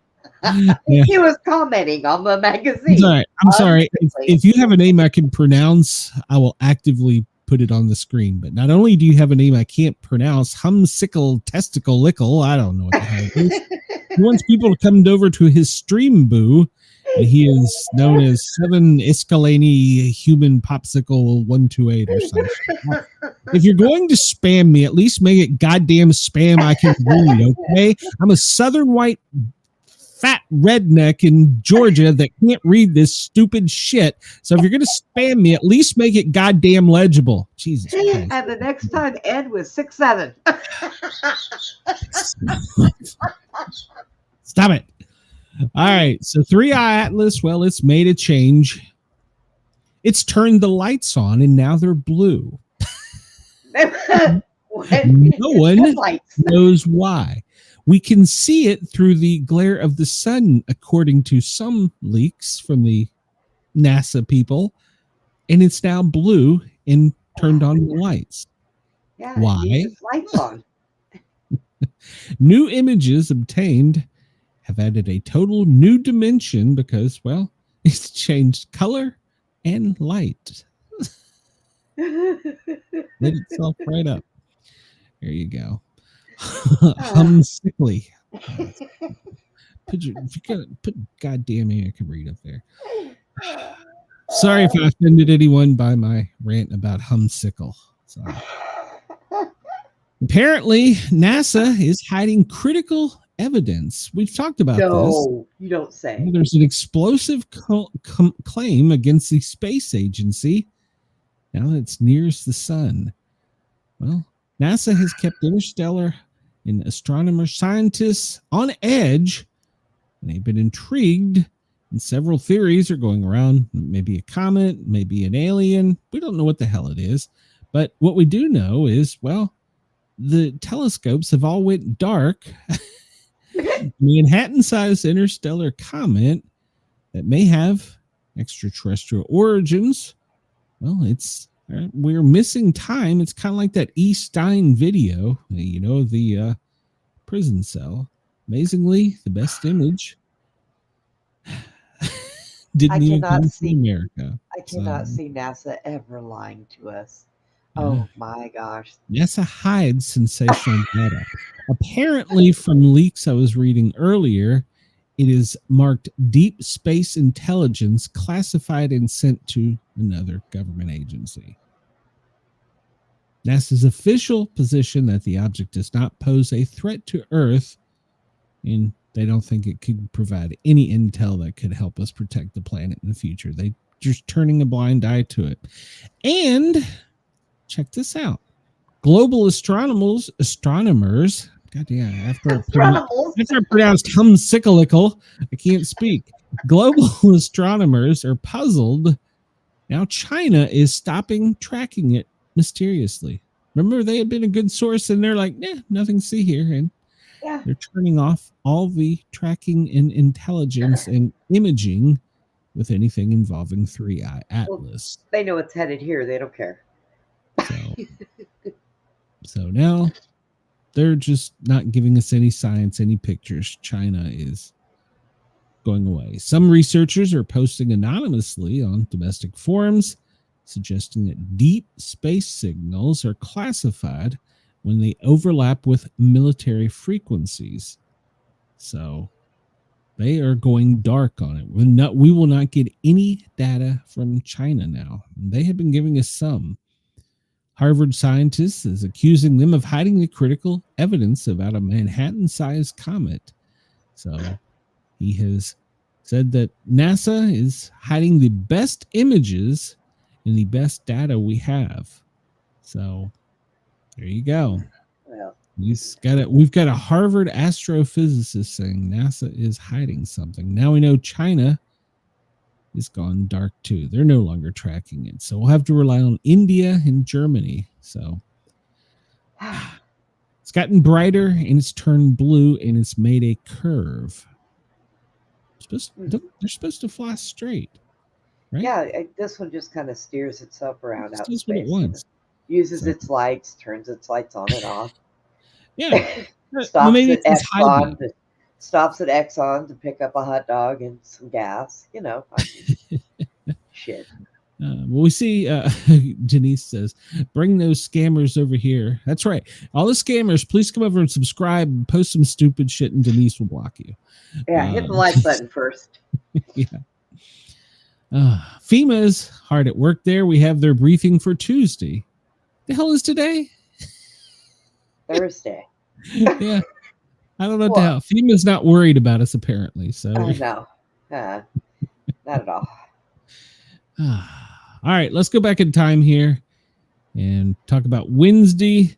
Yeah. He was commenting on the magazine. I'm sorry. If you have a name I can pronounce, I will actively put it on the screen. But not only do you have a name I can't pronounce, Humsickle, Testicle, Lickle, I don't know what the hell it is. He wants people to come over to his stream boo. And he is known as 7 Escalani Human Popsicle 128 or something. If you're going to spam me, at least make it goddamn spam I can read, okay? I'm a southern white fat redneck in Georgia that can't read this stupid shit. So if you're going to spam me, at least make it goddamn legible. Jesus Christ. And the next time Ed was 6'7". Stop it. All right. So 3i Atlas, well, it's made a change. It's turned the lights on and now they're blue. No one knows why. We can see it through the glare of the sun, according to some leaks from the NASA people, and it's now blue and turned on the lights. Yeah, why? Lights on. New images obtained have added a total new dimension because, well, it's changed color and light. Lit itself right up. There you go. Sickly. Put goddamn American read up there. Sorry if I offended anyone by my rant about humsicle. Sorry. Apparently, NASA is hiding critical evidence. We've talked about this. No, you don't say. There's an explosive claim against the space agency now that it's nearest the sun. Well, NASA has kept interstellar and astronomer scientists on edge, and they've been intrigued, and several theories are going around. Maybe a comet, maybe an alien. We don't know what the hell it is. But what we do know is, well, the telescopes have all went dark. Manhattan-sized interstellar comet that may have extraterrestrial origins. Well, we're missing time. It's kind of like that E. Stein video, the prison cell. Amazingly, the best image didn't even come from America. I cannot see NASA ever lying to us. Yeah. Oh my gosh. NASA hides sensational data. Apparently, from leaks I was reading earlier, it is marked deep space intelligence, classified and sent to another government agency. NASA's official position that the object does not pose a threat to Earth, and they don't think it could provide any intel that could help us protect the planet in the future. They're just turning a blind eye to it. And check this out. Global astronomers, goddamn, after I pronounced humsickle, I can't speak. Global astronomers are puzzled. Now China is stopping tracking it mysteriously. Remember, they had been a good source, and they're like, nothing to see here. And they're turning off all the tracking and intelligence and imaging with anything involving 3i Atlas. Well, they know it's headed here. They don't care. So now they're just not giving us any science, any pictures. China is going away. Some researchers are posting anonymously on domestic forums, suggesting that deep space signals are classified when they overlap with military frequencies. So they are going dark on it. We will not get any data from China now. They have been giving us some. Harvard scientist is accusing them of hiding the critical evidence about a Manhattan-sized comet. So he has said that NASA is hiding the best images and the best data we have. So there you go. Well, we've got a Harvard astrophysicist saying NASA is hiding something. Now we know China is gone dark too. They're no longer tracking it. So we'll have to rely on India and Germany. So it's gotten brighter and it's turned blue and it's made a curve. They're supposed to fly straight. Right? Yeah, this one just kind of steers itself around out in space. What it wants. Uses its lights, turns its lights on and off. Yeah. Stops at Exxon to pick up a hot dog and some gas. Shit. Well, we see Denise says, bring those scammers over here. That's right. All the scammers, please come over and subscribe and post some stupid shit, and Denise will block you. Yeah, hit the like button first. Yeah. FEMA is hard at work there. We have their briefing for Tuesday. The hell is today? Thursday. Yeah. I don't know what the hell. FEMA's not worried about us, apparently. So no. Not at all. All right, let's go back in time here and talk about Wednesday.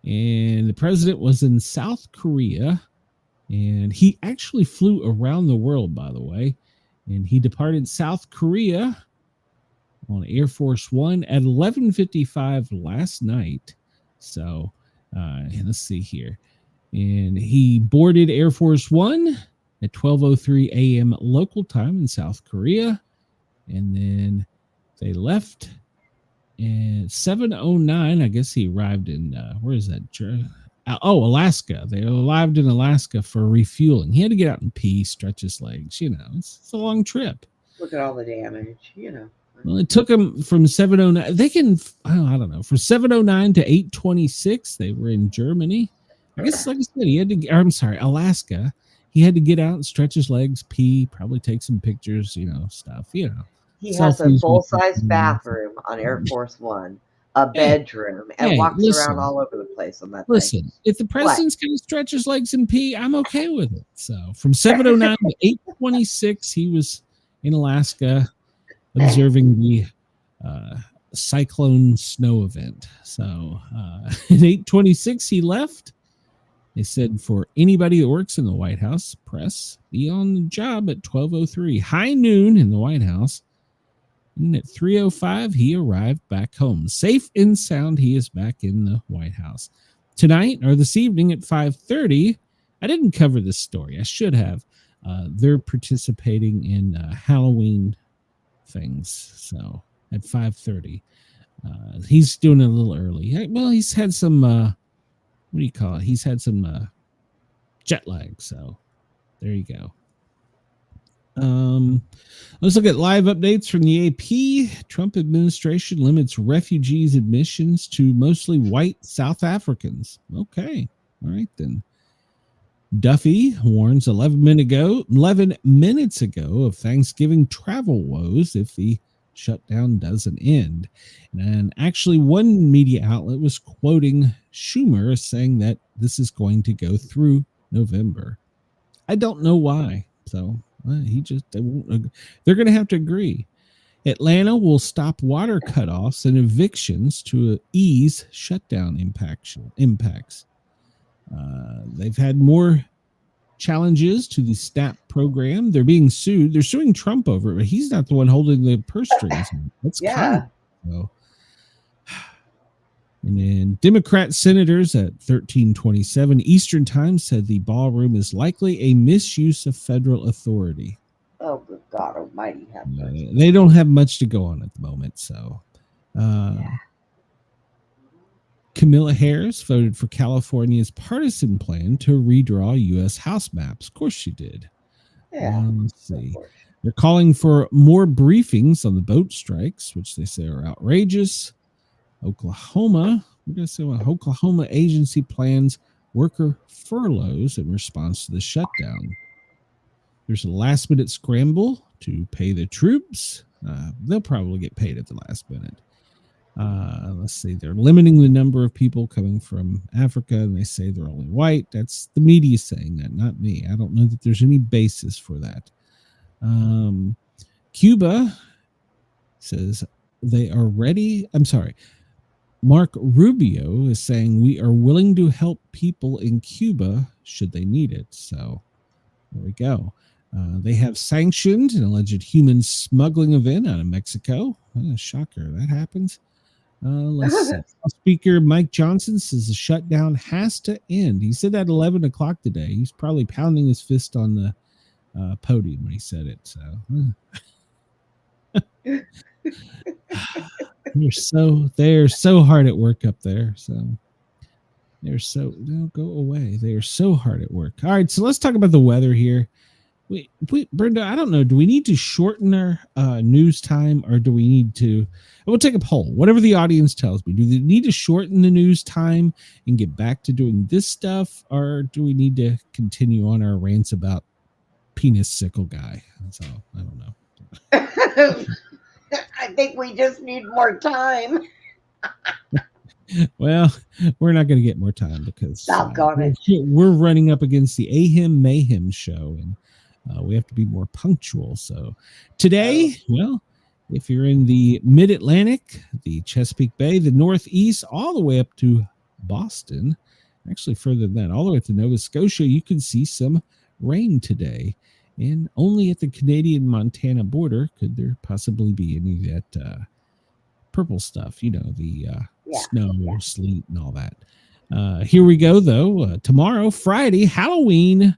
And the president was in South Korea, and he actually flew around the world, by the way. And he departed South Korea on Air Force One at 11:55 last night. So let's see here. And he boarded Air Force One at 12:03 a.m. local time in South Korea. And then they left at 7:09. I guess he arrived in, where is that? Alaska. They arrived in Alaska for refueling. He had to get out and pee, stretch his legs. You know, it's a long trip. Look at all the damage, you know. Well, it took them from 7:09. They can, I don't know, from 7:09 to 8:26. They were in Germany. I guess, like I said, he had to, I'm sorry, Alaska. He had to get out and stretch his legs, pee, probably take some pictures, you know, stuff, you know. He has a full-size bathroom on Air Force One, a bedroom, and walks around all over the place on that thing. If the president's going to stretch his legs and pee, I'm okay with it. So from 7:09 to 8:26, he was in Alaska observing the cyclone snow event. So at 8:26, he left. They said for anybody that works in the White House, press, be on the job at 12:03, high noon in the White House. And at 3:05, he arrived back home. Safe and sound, he is back in the White House. Tonight, or this evening at 5:30, I didn't cover this story. I should have. They're participating in Halloween things. So at 5:30, he's doing it a little early. Well, he's had some, what do you call it? He's had some jet lag. So there you go. Let's look at live updates from the AP. Trump administration limits refugees admissions to mostly white South Africans. Okay. All right, then. Duffy warns 11 minutes ago of Thanksgiving travel woes if the shutdown doesn't end. And actually, one media outlet was quoting Schumer as saying that this is going to go through November. I don't know why. So they won't. They're going to have to agree. Atlanta will stop water cutoffs and evictions to ease shutdown impacts. They've had more challenges to the SNAP program. They're being sued. They're suing Trump over it, but he's not the one holding the purse strings. That's so. And then Democrat senators at 13:27 Eastern Time said the ballroom is likely a misuse of federal authority. Oh, good God Almighty! They don't have much to go on at the moment. So, Kamala Harris voted for California's partisan plan to redraw U.S. House maps. Of course she did. Yeah. Let's see. They're calling for more briefings on the boat strikes, which they say are outrageous. Oklahoma agency plans worker furloughs in response to the shutdown. There's a last-minute scramble to pay the troops. They'll probably get paid at the last minute. Let's see. They're limiting the number of people coming from Africa, and they say they're only white. That's the media saying that, not me. I don't know that there's any basis for that. Cuba says they are ready. I'm sorry. Mark Rubio is saying we are willing to help people in Cuba should they need it. So there we go. They have sanctioned an alleged human smuggling event out of Mexico. Shocker, that happens. Let's see. Speaker Mike Johnson says the shutdown has to end. He said that at 11 o'clock today. He's probably pounding his fist on the podium when he said it. So they're so hard at work up there. So don't go away. They are so hard at work. All right, so let's talk about the weather here. Wait, Brenda, I don't know. Do we need to shorten our news time, or do we need to? We'll take a poll. Whatever the audience tells me. Do we need to shorten the news time and get back to doing this stuff, or do we need to continue on our rants about penis sickle guy? So I don't know. I think we just need more time. Well, we're not going to get more time because we're running up against the Ahem Mayhem show, and we have to be more punctual. So today, well, if you're in the Mid-Atlantic, the Chesapeake Bay, the Northeast, all the way up to Boston, actually further than that, all the way to Nova Scotia, you can see some rain today. And only at the Canadian-Montana border could there possibly be any of that purple stuff, you know, the snow, sleet, and all that. Here we go, though. Tomorrow, Friday, Halloween.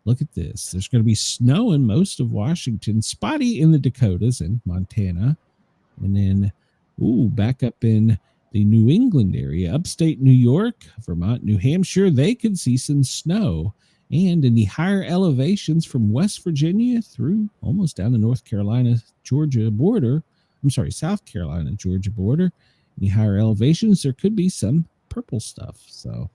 Look at this. There's going to be snow in most of Washington, spotty in the Dakotas and Montana. And then, back up in the New England area, upstate New York, Vermont, New Hampshire, they could see some snow. And in the higher elevations from West Virginia through almost down the North Carolina, Georgia border, South Carolina, Georgia border, in the higher elevations, there could be some purple stuff. So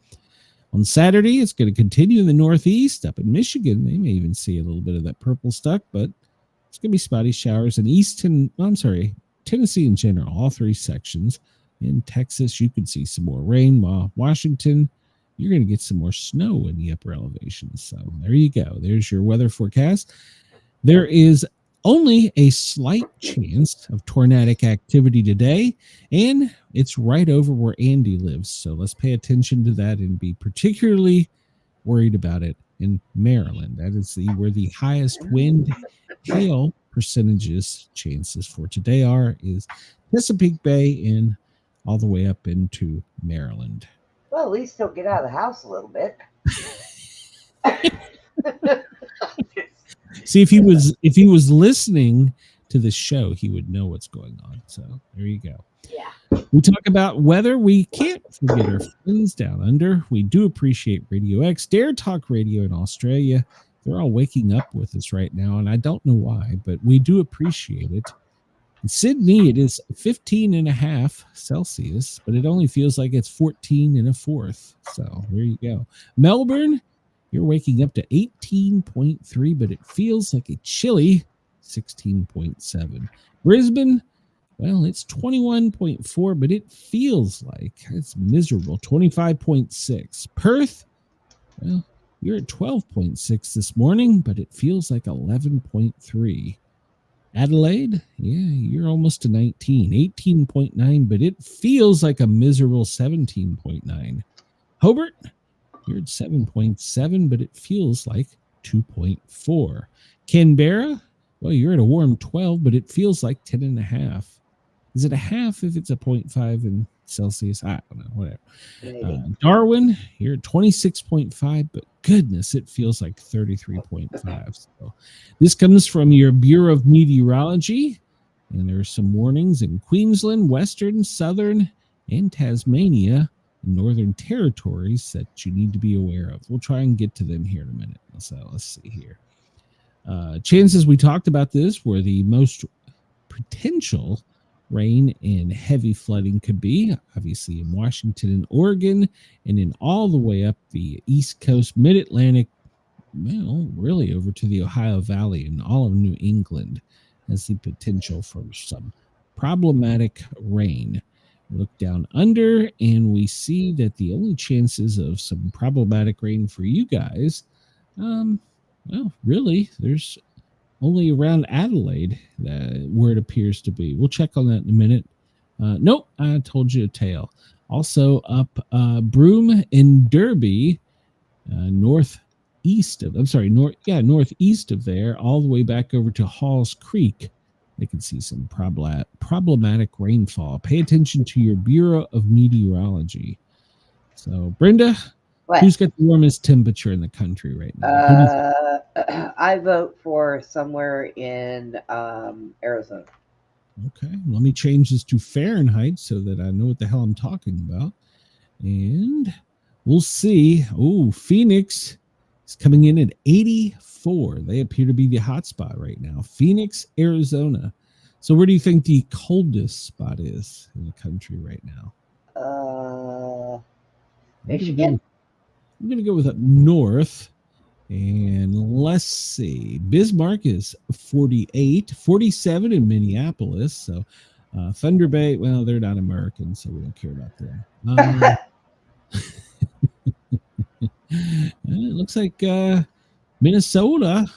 on Saturday, it's going to continue in the Northeast. Up in Michigan, they may even see a little bit of that purple stuff, but it's going to be spotty showers in Tennessee in general, all three sections. In Texas, you could see some more rain, while Washington, you're going to get some more snow in the upper elevations. So there you go. There's your weather forecast. There is only a slight chance of tornadic activity today, and it's right over where Andy lives. So let's pay attention to that and be particularly worried about it in Maryland. That is where the highest wind hail chances for today is Chesapeake Bay and all the way up into Maryland. Well, at least he'll get out of the house a little bit. See, if he was listening to the show, he would know what's going on. So there you go. Yeah. We talk about weather. We can't forget our friends down under. We do appreciate Radio X, Dare Talk Radio in Australia. They're all waking up with us right now, and I don't know why, but we do appreciate it. In Sydney, it is 15.5 Celsius, but it only feels like it's 14.25. So there you go. Melbourne, you're waking up to 18.3, but it feels like a chilly 16.7. Brisbane, well, it's 21.4, but it feels like it's miserable, 25.6. Perth, well, you're at 12.6 this morning, but it feels like 11.3. Adelaide, yeah, you're almost to 19, 18.9, but it feels like a miserable 17.9. Hobart, you're at 7.7, but it feels like 2.4. Canberra, well, you're at a warm 12, but it feels like 10.5. Is it a half if it's a 0.5 in Celsius? I don't know, whatever. Darwin, you're at 26.5, but goodness, it feels like 33.5. So this comes from your Bureau of Meteorology, and there are some warnings in Queensland, Western, Southern, and Tasmania, and Northern Territories that you need to be aware of. We'll try and get to them here in a minute. So let's see here. Chances, we talked about this, where the most potential rain and heavy flooding could be, obviously in Washington and Oregon, and then all the way up the East Coast, Mid-Atlantic, well, really over to the Ohio Valley and all of New England has the potential for some problematic rain. We look down under and we see that the only chances of some problematic rain for you guys, well, really, there's only around Adelaide where it appears to be. We'll check on that in a minute. Nope, I told you a tale. Also up Broome and Derby, northeast of there, all the way back over to Halls Creek. They can see some problematic rainfall. Pay attention to your Bureau of Meteorology. So, Brenda, who's got the warmest temperature in the country right now? I vote for somewhere in Arizona. Okay, let me change this to Fahrenheit so that I know what the hell I'm talking about. And we'll see. Oh, Phoenix, It's coming in at 84. They appear to be the hot spot right now. Phoenix, Arizona. So where do you think the coldest spot is in the country right now? Michigan? I'm going to go with up north. And let's see. Bismarck is 48, 47 in Minneapolis. So Thunder Bay, well, they're not American, so we don't care about them. It looks like Minnesota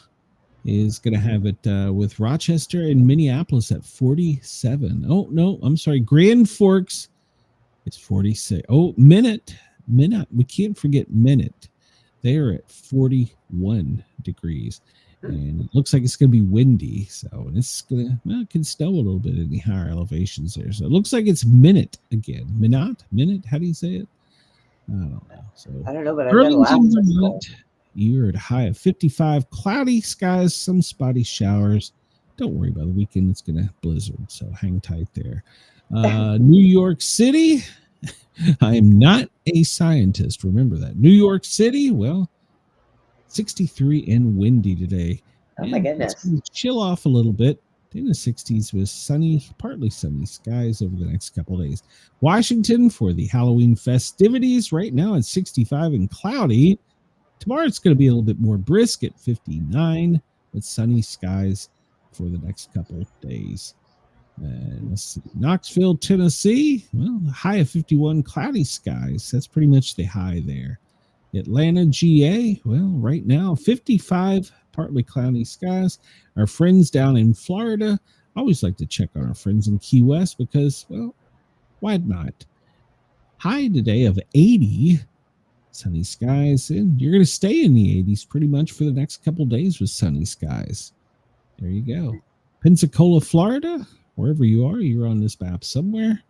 is going to have it with Rochester and Minneapolis at 47. Oh, no, I'm sorry. Grand Forks, it's 46. Oh, Minute. We can't forget Minute. They are at 41 degrees. And it looks like it's going to be windy. So it's going to, well, it can snow a little bit in the higher elevations there. So it looks like it's Minute again. Minute? How do you say it? I don't know. So I don't know, but Burlington, Vermont, you're at a high of 55. Cloudy skies, some spotty showers. Don't worry about the weekend. It's going to blizzard. So hang tight there. New York City. I am not a scientist. Remember that. New York City, well, 63 and windy today. Oh, my goodness. It's going to chill off a little bit. In the 60s with sunny, partly sunny skies over the next couple of days. Washington for the Halloween festivities. Right now it's 65 and cloudy. Tomorrow it's going to be a little bit more brisk at 59 with sunny skies for the next couple of days. And let's see. Knoxville, Tennessee. Well, a high of 51, cloudy skies. That's pretty much the high there. Atlanta, GA. Well, right now 55, partly cloudy skies. Our friends down in Florida. I always like to check on our friends in Key West because, well, why not? High today of 80, sunny skies, and you're going to stay in the 80s pretty much for the next couple days with sunny skies. There you go. Pensacola, Florida, wherever you are, you're on this map somewhere.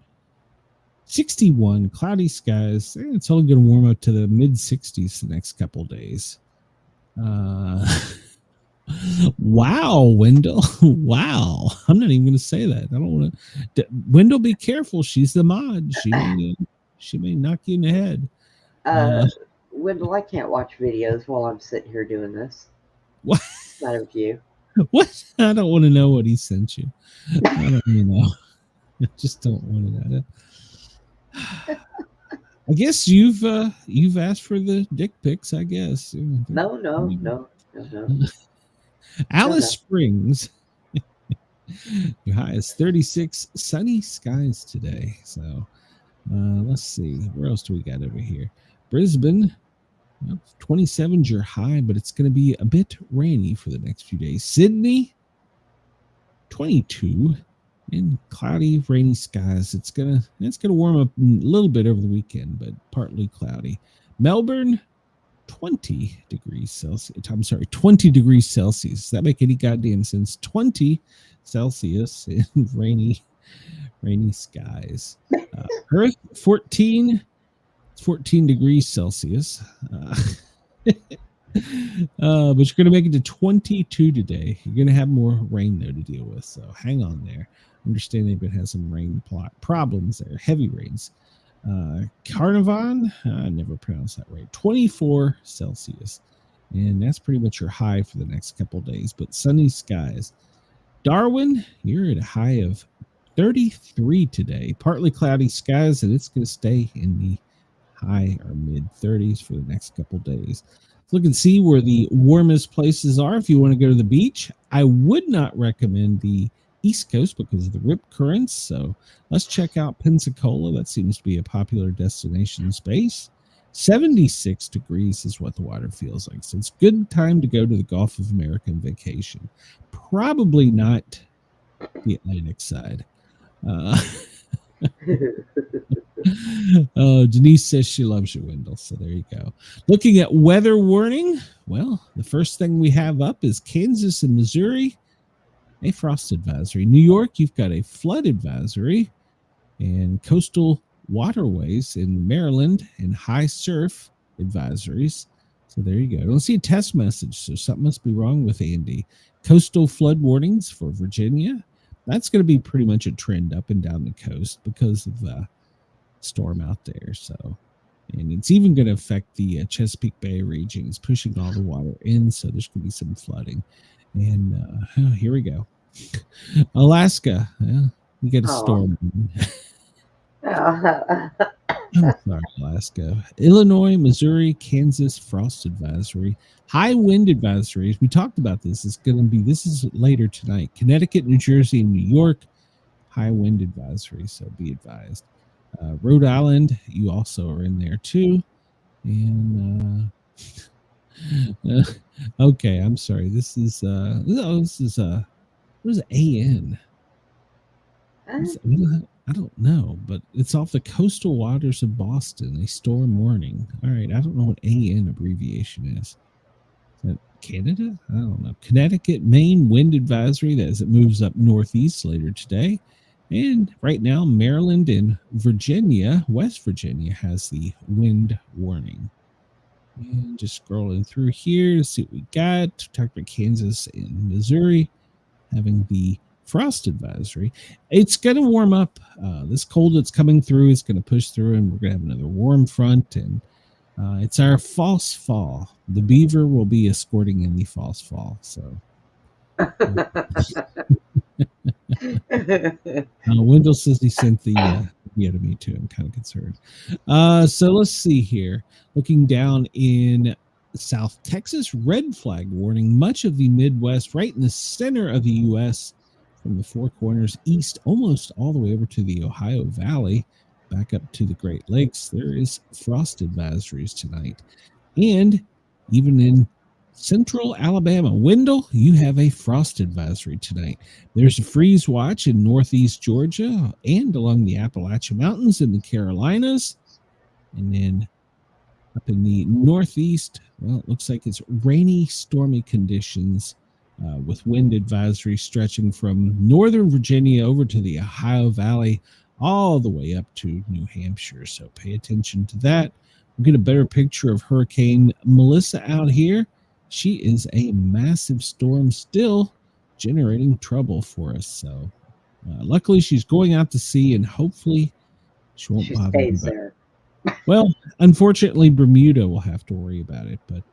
61, cloudy skies, and it's only going to warm up to the mid-60s the next couple days. Wow, Wendell. Wow. I'm not even going to say that. I don't want to. Wendell, be careful. She's the mod. She may knock you in the head. Wendell, I can't watch videos while I'm sitting here doing this. What? Not of you. What? I don't want to know what he sent you. I don't want to know. I just don't want to know. I guess you've asked for the dick pics, I guess. No. Alice Springs. Your high is 36, sunny skies today. So let's see. Where else do we got over here? Brisbane, 27's your high, but it's going to be a bit rainy for the next few days. Sydney, 22, and cloudy, rainy skies. It's gonna warm up a little bit over the weekend, but partly cloudy. Melbourne, 20 degrees Celsius. I'm sorry, 20 degrees Celsius. Does that make any goddamn sense? 20 Celsius and rainy skies. Earth, 14 degrees Celsius. But you're going to make it to 22 today. You're going to have more rain, though, to deal with. So hang on there. Understand they've been having some rain problems there. Heavy rains. Carnarvon, I never pronounced that right. 24 Celsius. And that's pretty much your high for the next couple of days. But sunny skies. Darwin, you're at a high of 33 today. Partly cloudy skies, and it's going to stay in the high or mid 30s for the next couple of days. Look and see where the warmest places are. If you want to go to the beach, I would not recommend the East Coast because of the rip currents. So let's check out Pensacola. That seems to be a popular destination space. 76 degrees is what the water feels like. So it's a good time to go to the Gulf of America on vacation. Probably not the Atlantic side. Denise says she loves you, Wendell. So there you go. Looking at weather warning. Well, the first thing we have up is Kansas and Missouri, a frost advisory. New York, you've got a flood advisory, and coastal waterways in Maryland and high surf advisories. So there you go. I don't see a test message, so something must be wrong with Andy. Coastal flood warnings for Virginia. That's going to be pretty much a trend up and down the coast because of the storm out there. So And it's even going to affect the Chesapeake Bay region. It's pushing all the water in, so there's going to be some flooding. And here we go. Alaska. Well, we get a storm. I'm sorry, Alaska. Illinois, Missouri, Kansas, frost advisory. High wind advisories. We talked about this. This is later tonight. Connecticut, New Jersey, and New York. High wind advisory, so be advised. Rhode Island, you also are in there too. And okay, I'm sorry. This is what is AN? I don't know, but it's off the coastal waters of Boston, a storm warning. All right, I don't know what AN abbreviation is. Is that Canada? I don't know. Connecticut, Maine, wind advisory as it moves up northeast later today. And right now, Maryland and Virginia, West Virginia, has the wind warning. And just scrolling through here to see what we got. Talked about Kansas and Missouri having the frost advisory. It's going to warm up. This cold that's coming through is going to push through, and we're going to have another warm front. And it's our false fall. The beaver will be escorting in the false fall. So. Wendell says he sent the to me too. I'm kind of concerned. So let's see here. Looking down in South Texas, red flag warning. Much of the Midwest, right in the center of the U.S., from the Four Corners east, almost all the way over to the Ohio Valley, back up to the Great Lakes. There is frost advisories tonight, and even in Central Alabama, Wendell, you have a frost advisory tonight. There's a freeze watch in northeast Georgia and along the Appalachian Mountains in the Carolinas. And then up in the northeast, well, it looks like it's rainy, stormy conditions with wind advisory stretching from northern Virginia over to the Ohio Valley, all the way up to New Hampshire. So pay attention to that. We'll get a better picture of Hurricane Melissa out here. She is a massive storm still generating trouble for us. So luckily she's going out to sea, and hopefully she won't bother anybody. Well, unfortunately, Bermuda will have to worry about it, but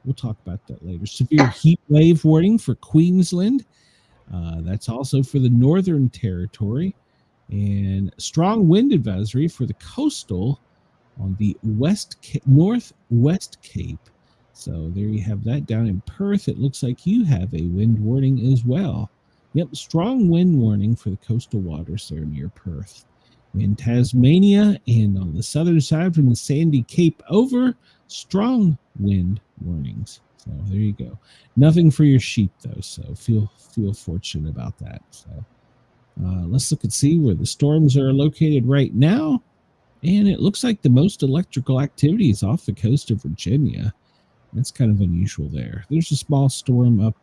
we'll talk about that later. Severe heat wave warning for Queensland. That's also for the Northern Territory. And strong wind advisory for the coastal on the northwest Cape. So there you have that. Down in Perth, it looks like you have a wind warning as well. Yep, strong wind warning for the coastal waters there near Perth. In Tasmania and on the southern side from the Sandy Cape over, strong wind warnings. So there you go. Nothing for your sheep though, so feel fortunate about that. So let's look and see where the storms are located right now. And it looks like the most electrical activity is off the coast of Virginia. That's kind of unusual there. There's a small storm up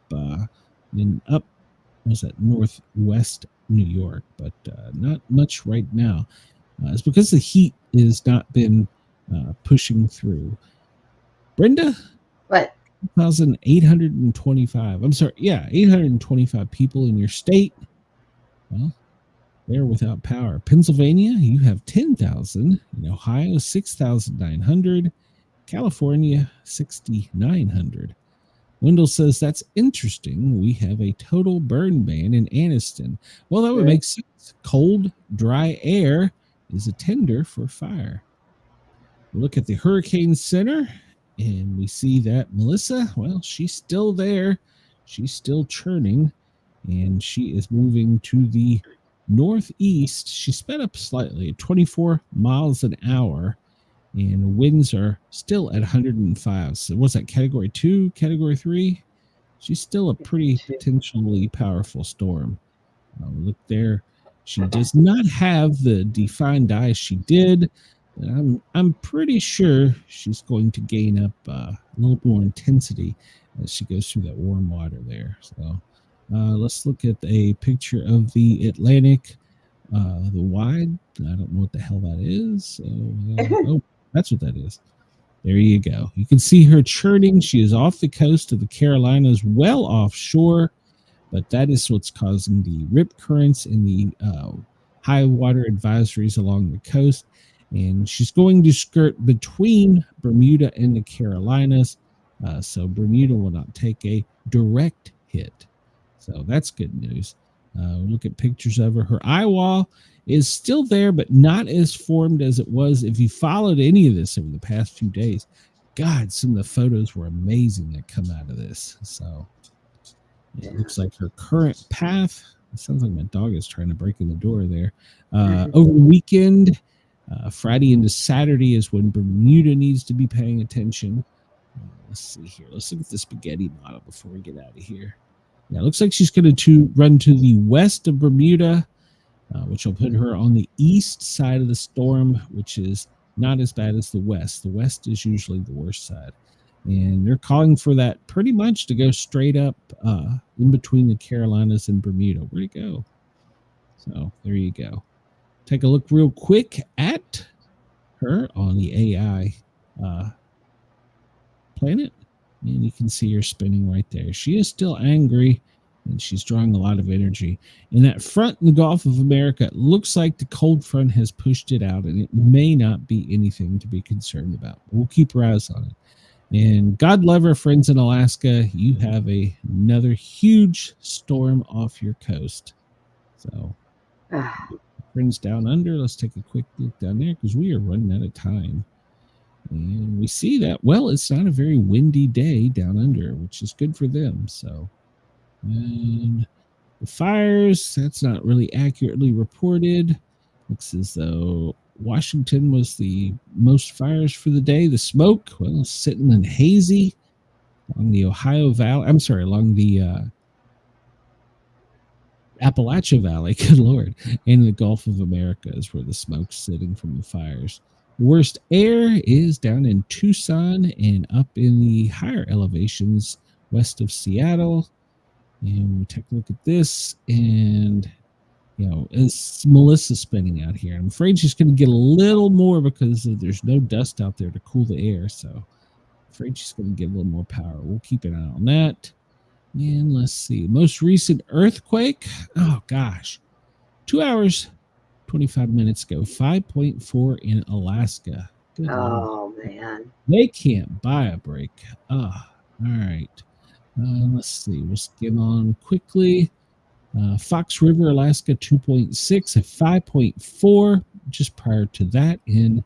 northwest New York, but not much right now. It's because the heat has not been pushing through. Brenda? What? 825. I'm sorry. Yeah, 825 people in your state. Well, they're without power. Pennsylvania, you have 10,000. In Ohio, 6,900. California, 6,900. Wendell says, that's interesting. We have a total burn ban in Anniston. Well, that would make sense. Cold, dry air is a tinder for fire. We look at the Hurricane Center, and we see that Melissa, well, she's still there. She's still churning, and she is moving to the northeast. She sped up slightly at 24 miles an hour. And winds are still at 105. So what's that, category 2, category 3? She's still a pretty potentially powerful storm. Look there. She does not have the defined eye she did. I'm pretty sure she's going to gain up a little more intensity as she goes through that warm water there. So let's look at a picture of the Atlantic, the wide. I don't know what the hell that is. So, that's what that is. There you go. You can see her churning. She is off the coast of the Carolinas, well offshore, but that is what's causing the rip currents and the high water advisories along the coast. and she's going to skirt between Bermuda and the Carolinas. So Bermuda will not take a direct hit. So that's good news. Look at pictures of her. Her eye wall is still there, but not as formed as it was. If you followed any of this over the past few days, God, some of the photos were amazing that come out of this. So it looks like her current path. It sounds like my dog is trying to break in the door there. Over the weekend, Friday into Saturday is when Bermuda needs to be paying attention. Let's see here. Let's look at the spaghetti model before we get out of here. Yeah, it looks like she's going to run to the west of Bermuda, which will put her on the east side of the storm, which is not as bad as the west. The west is usually the worst side. And they're calling for that pretty much to go straight up in between the Carolinas and Bermuda. Where'd it go? So there you go. Take a look real quick at her on the AI planet. And you can see her spinning right there. She is still angry, and she's drawing a lot of energy. And that front in the Gulf of America looks like the cold front has pushed it out, and it may not be anything to be concerned about. We'll keep our eyes on it. And God love our friends in Alaska. You have another huge storm off your coast. So, friends down under, let's take a quick look down there because we are running out of time. And we see that, well, it's not a very windy day down under, which is good for them. So, and the fires, that's not really accurately reported. Looks as though Washington was the most fires for the day. The smoke, well, sitting in hazy along the Ohio Valley. I'm sorry, along the Appalachia Valley, good Lord, and the Gulf of America is where the smoke's sitting from the fires. Worst air is down in Tucson and up in the higher elevations west of Seattle. And we take a look at this, and it's Melissa spinning out here. I'm afraid she's going to get a little more because there's no dust out there to cool the air. So I'm afraid she's going to get a little more power. We'll keep an eye on that. And let's see. Most recent earthquake. Oh, gosh. 2 hours, 25 minutes ago. 5.4 in Alaska. Good Lord. Man. They can't buy a break. All right. Let's see. We'll skim on quickly. Fox River, Alaska, 2.6 at 5.4 just prior to that in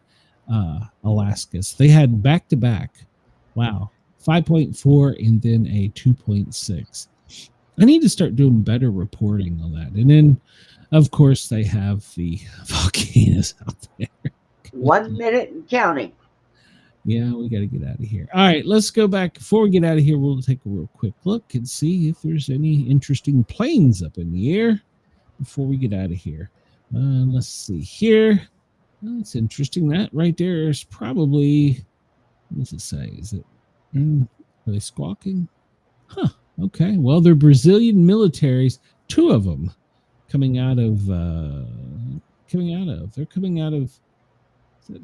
Alaska. So they had back-to-back. Wow. 5.4 and then a 2.6. I need to start doing better reporting on that. And then, of course, they have the volcanoes out there. 1 minute and counting. Yeah, we got to get out of here. All right, let's go back. Before we get out of here, we'll take a real quick look and see if there's any interesting planes up in the air before we get out of here. Let's see here. That's interesting. That right there is probably, what does it say? Is it, are they squawking? Huh. Okay. Well, they're Brazilian militaries, 2 of them coming out of,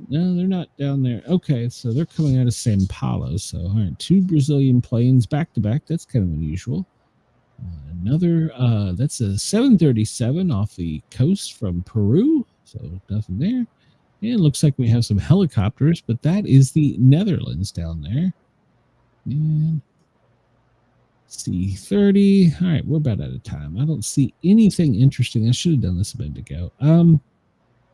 no, they're not down there. Okay, so they're coming out of Sao Paulo. So, all right, 2 Brazilian planes back to back. That's kind of unusual. Another, that's a 737 off the coast from Peru. So nothing there. And it looks like we have some helicopters, but that is the Netherlands down there. And C-30. All right, we're about out of time. I don't see anything interesting. I should have done this a minute ago.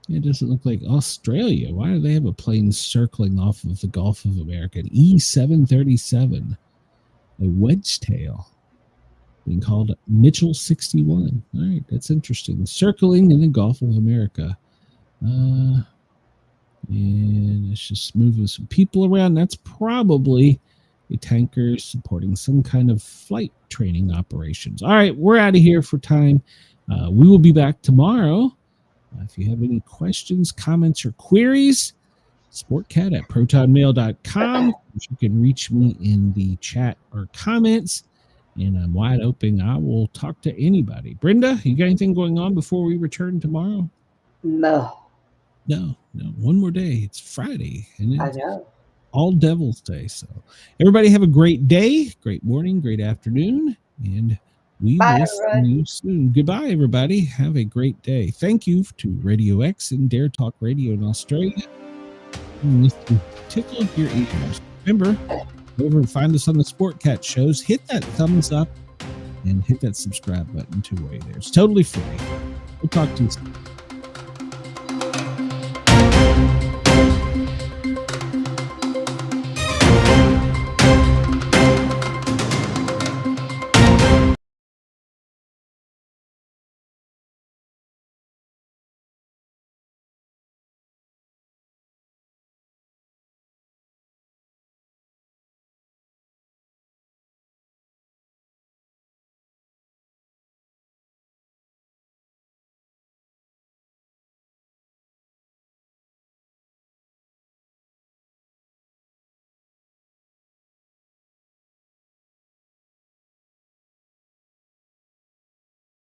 It doesn't look like Australia. Why do they have a plane circling off of the Gulf of America? An E-737, a wedge tail, being called Mitchell 61. All right, that's interesting. Circling in the Gulf of America. And it's just moving some people around. That's probably a tanker supporting some kind of flight training operations. All right, we're out of here for time. We will be back tomorrow. If you have any questions, comments, or queries, sportcat at protonmail.com. You can reach me in the chat or comments, and I'm wide open. I will talk to anybody. Brenda, you got anything going on before we return tomorrow? No. One more day. It's Friday, and I it's know. All Devil's Day. So everybody have a great day, great morning, great afternoon, and We Bye, will see everyone. you soon. Goodbye, everybody. Have a great day. Thank you to Radio X and Dare Talk Radio in Australia. And this will tickle your ears. Remember, go over and find us on the Sportcat shows. Hit that thumbs up and hit that subscribe button too. Way there. It's totally free. We'll talk to you soon.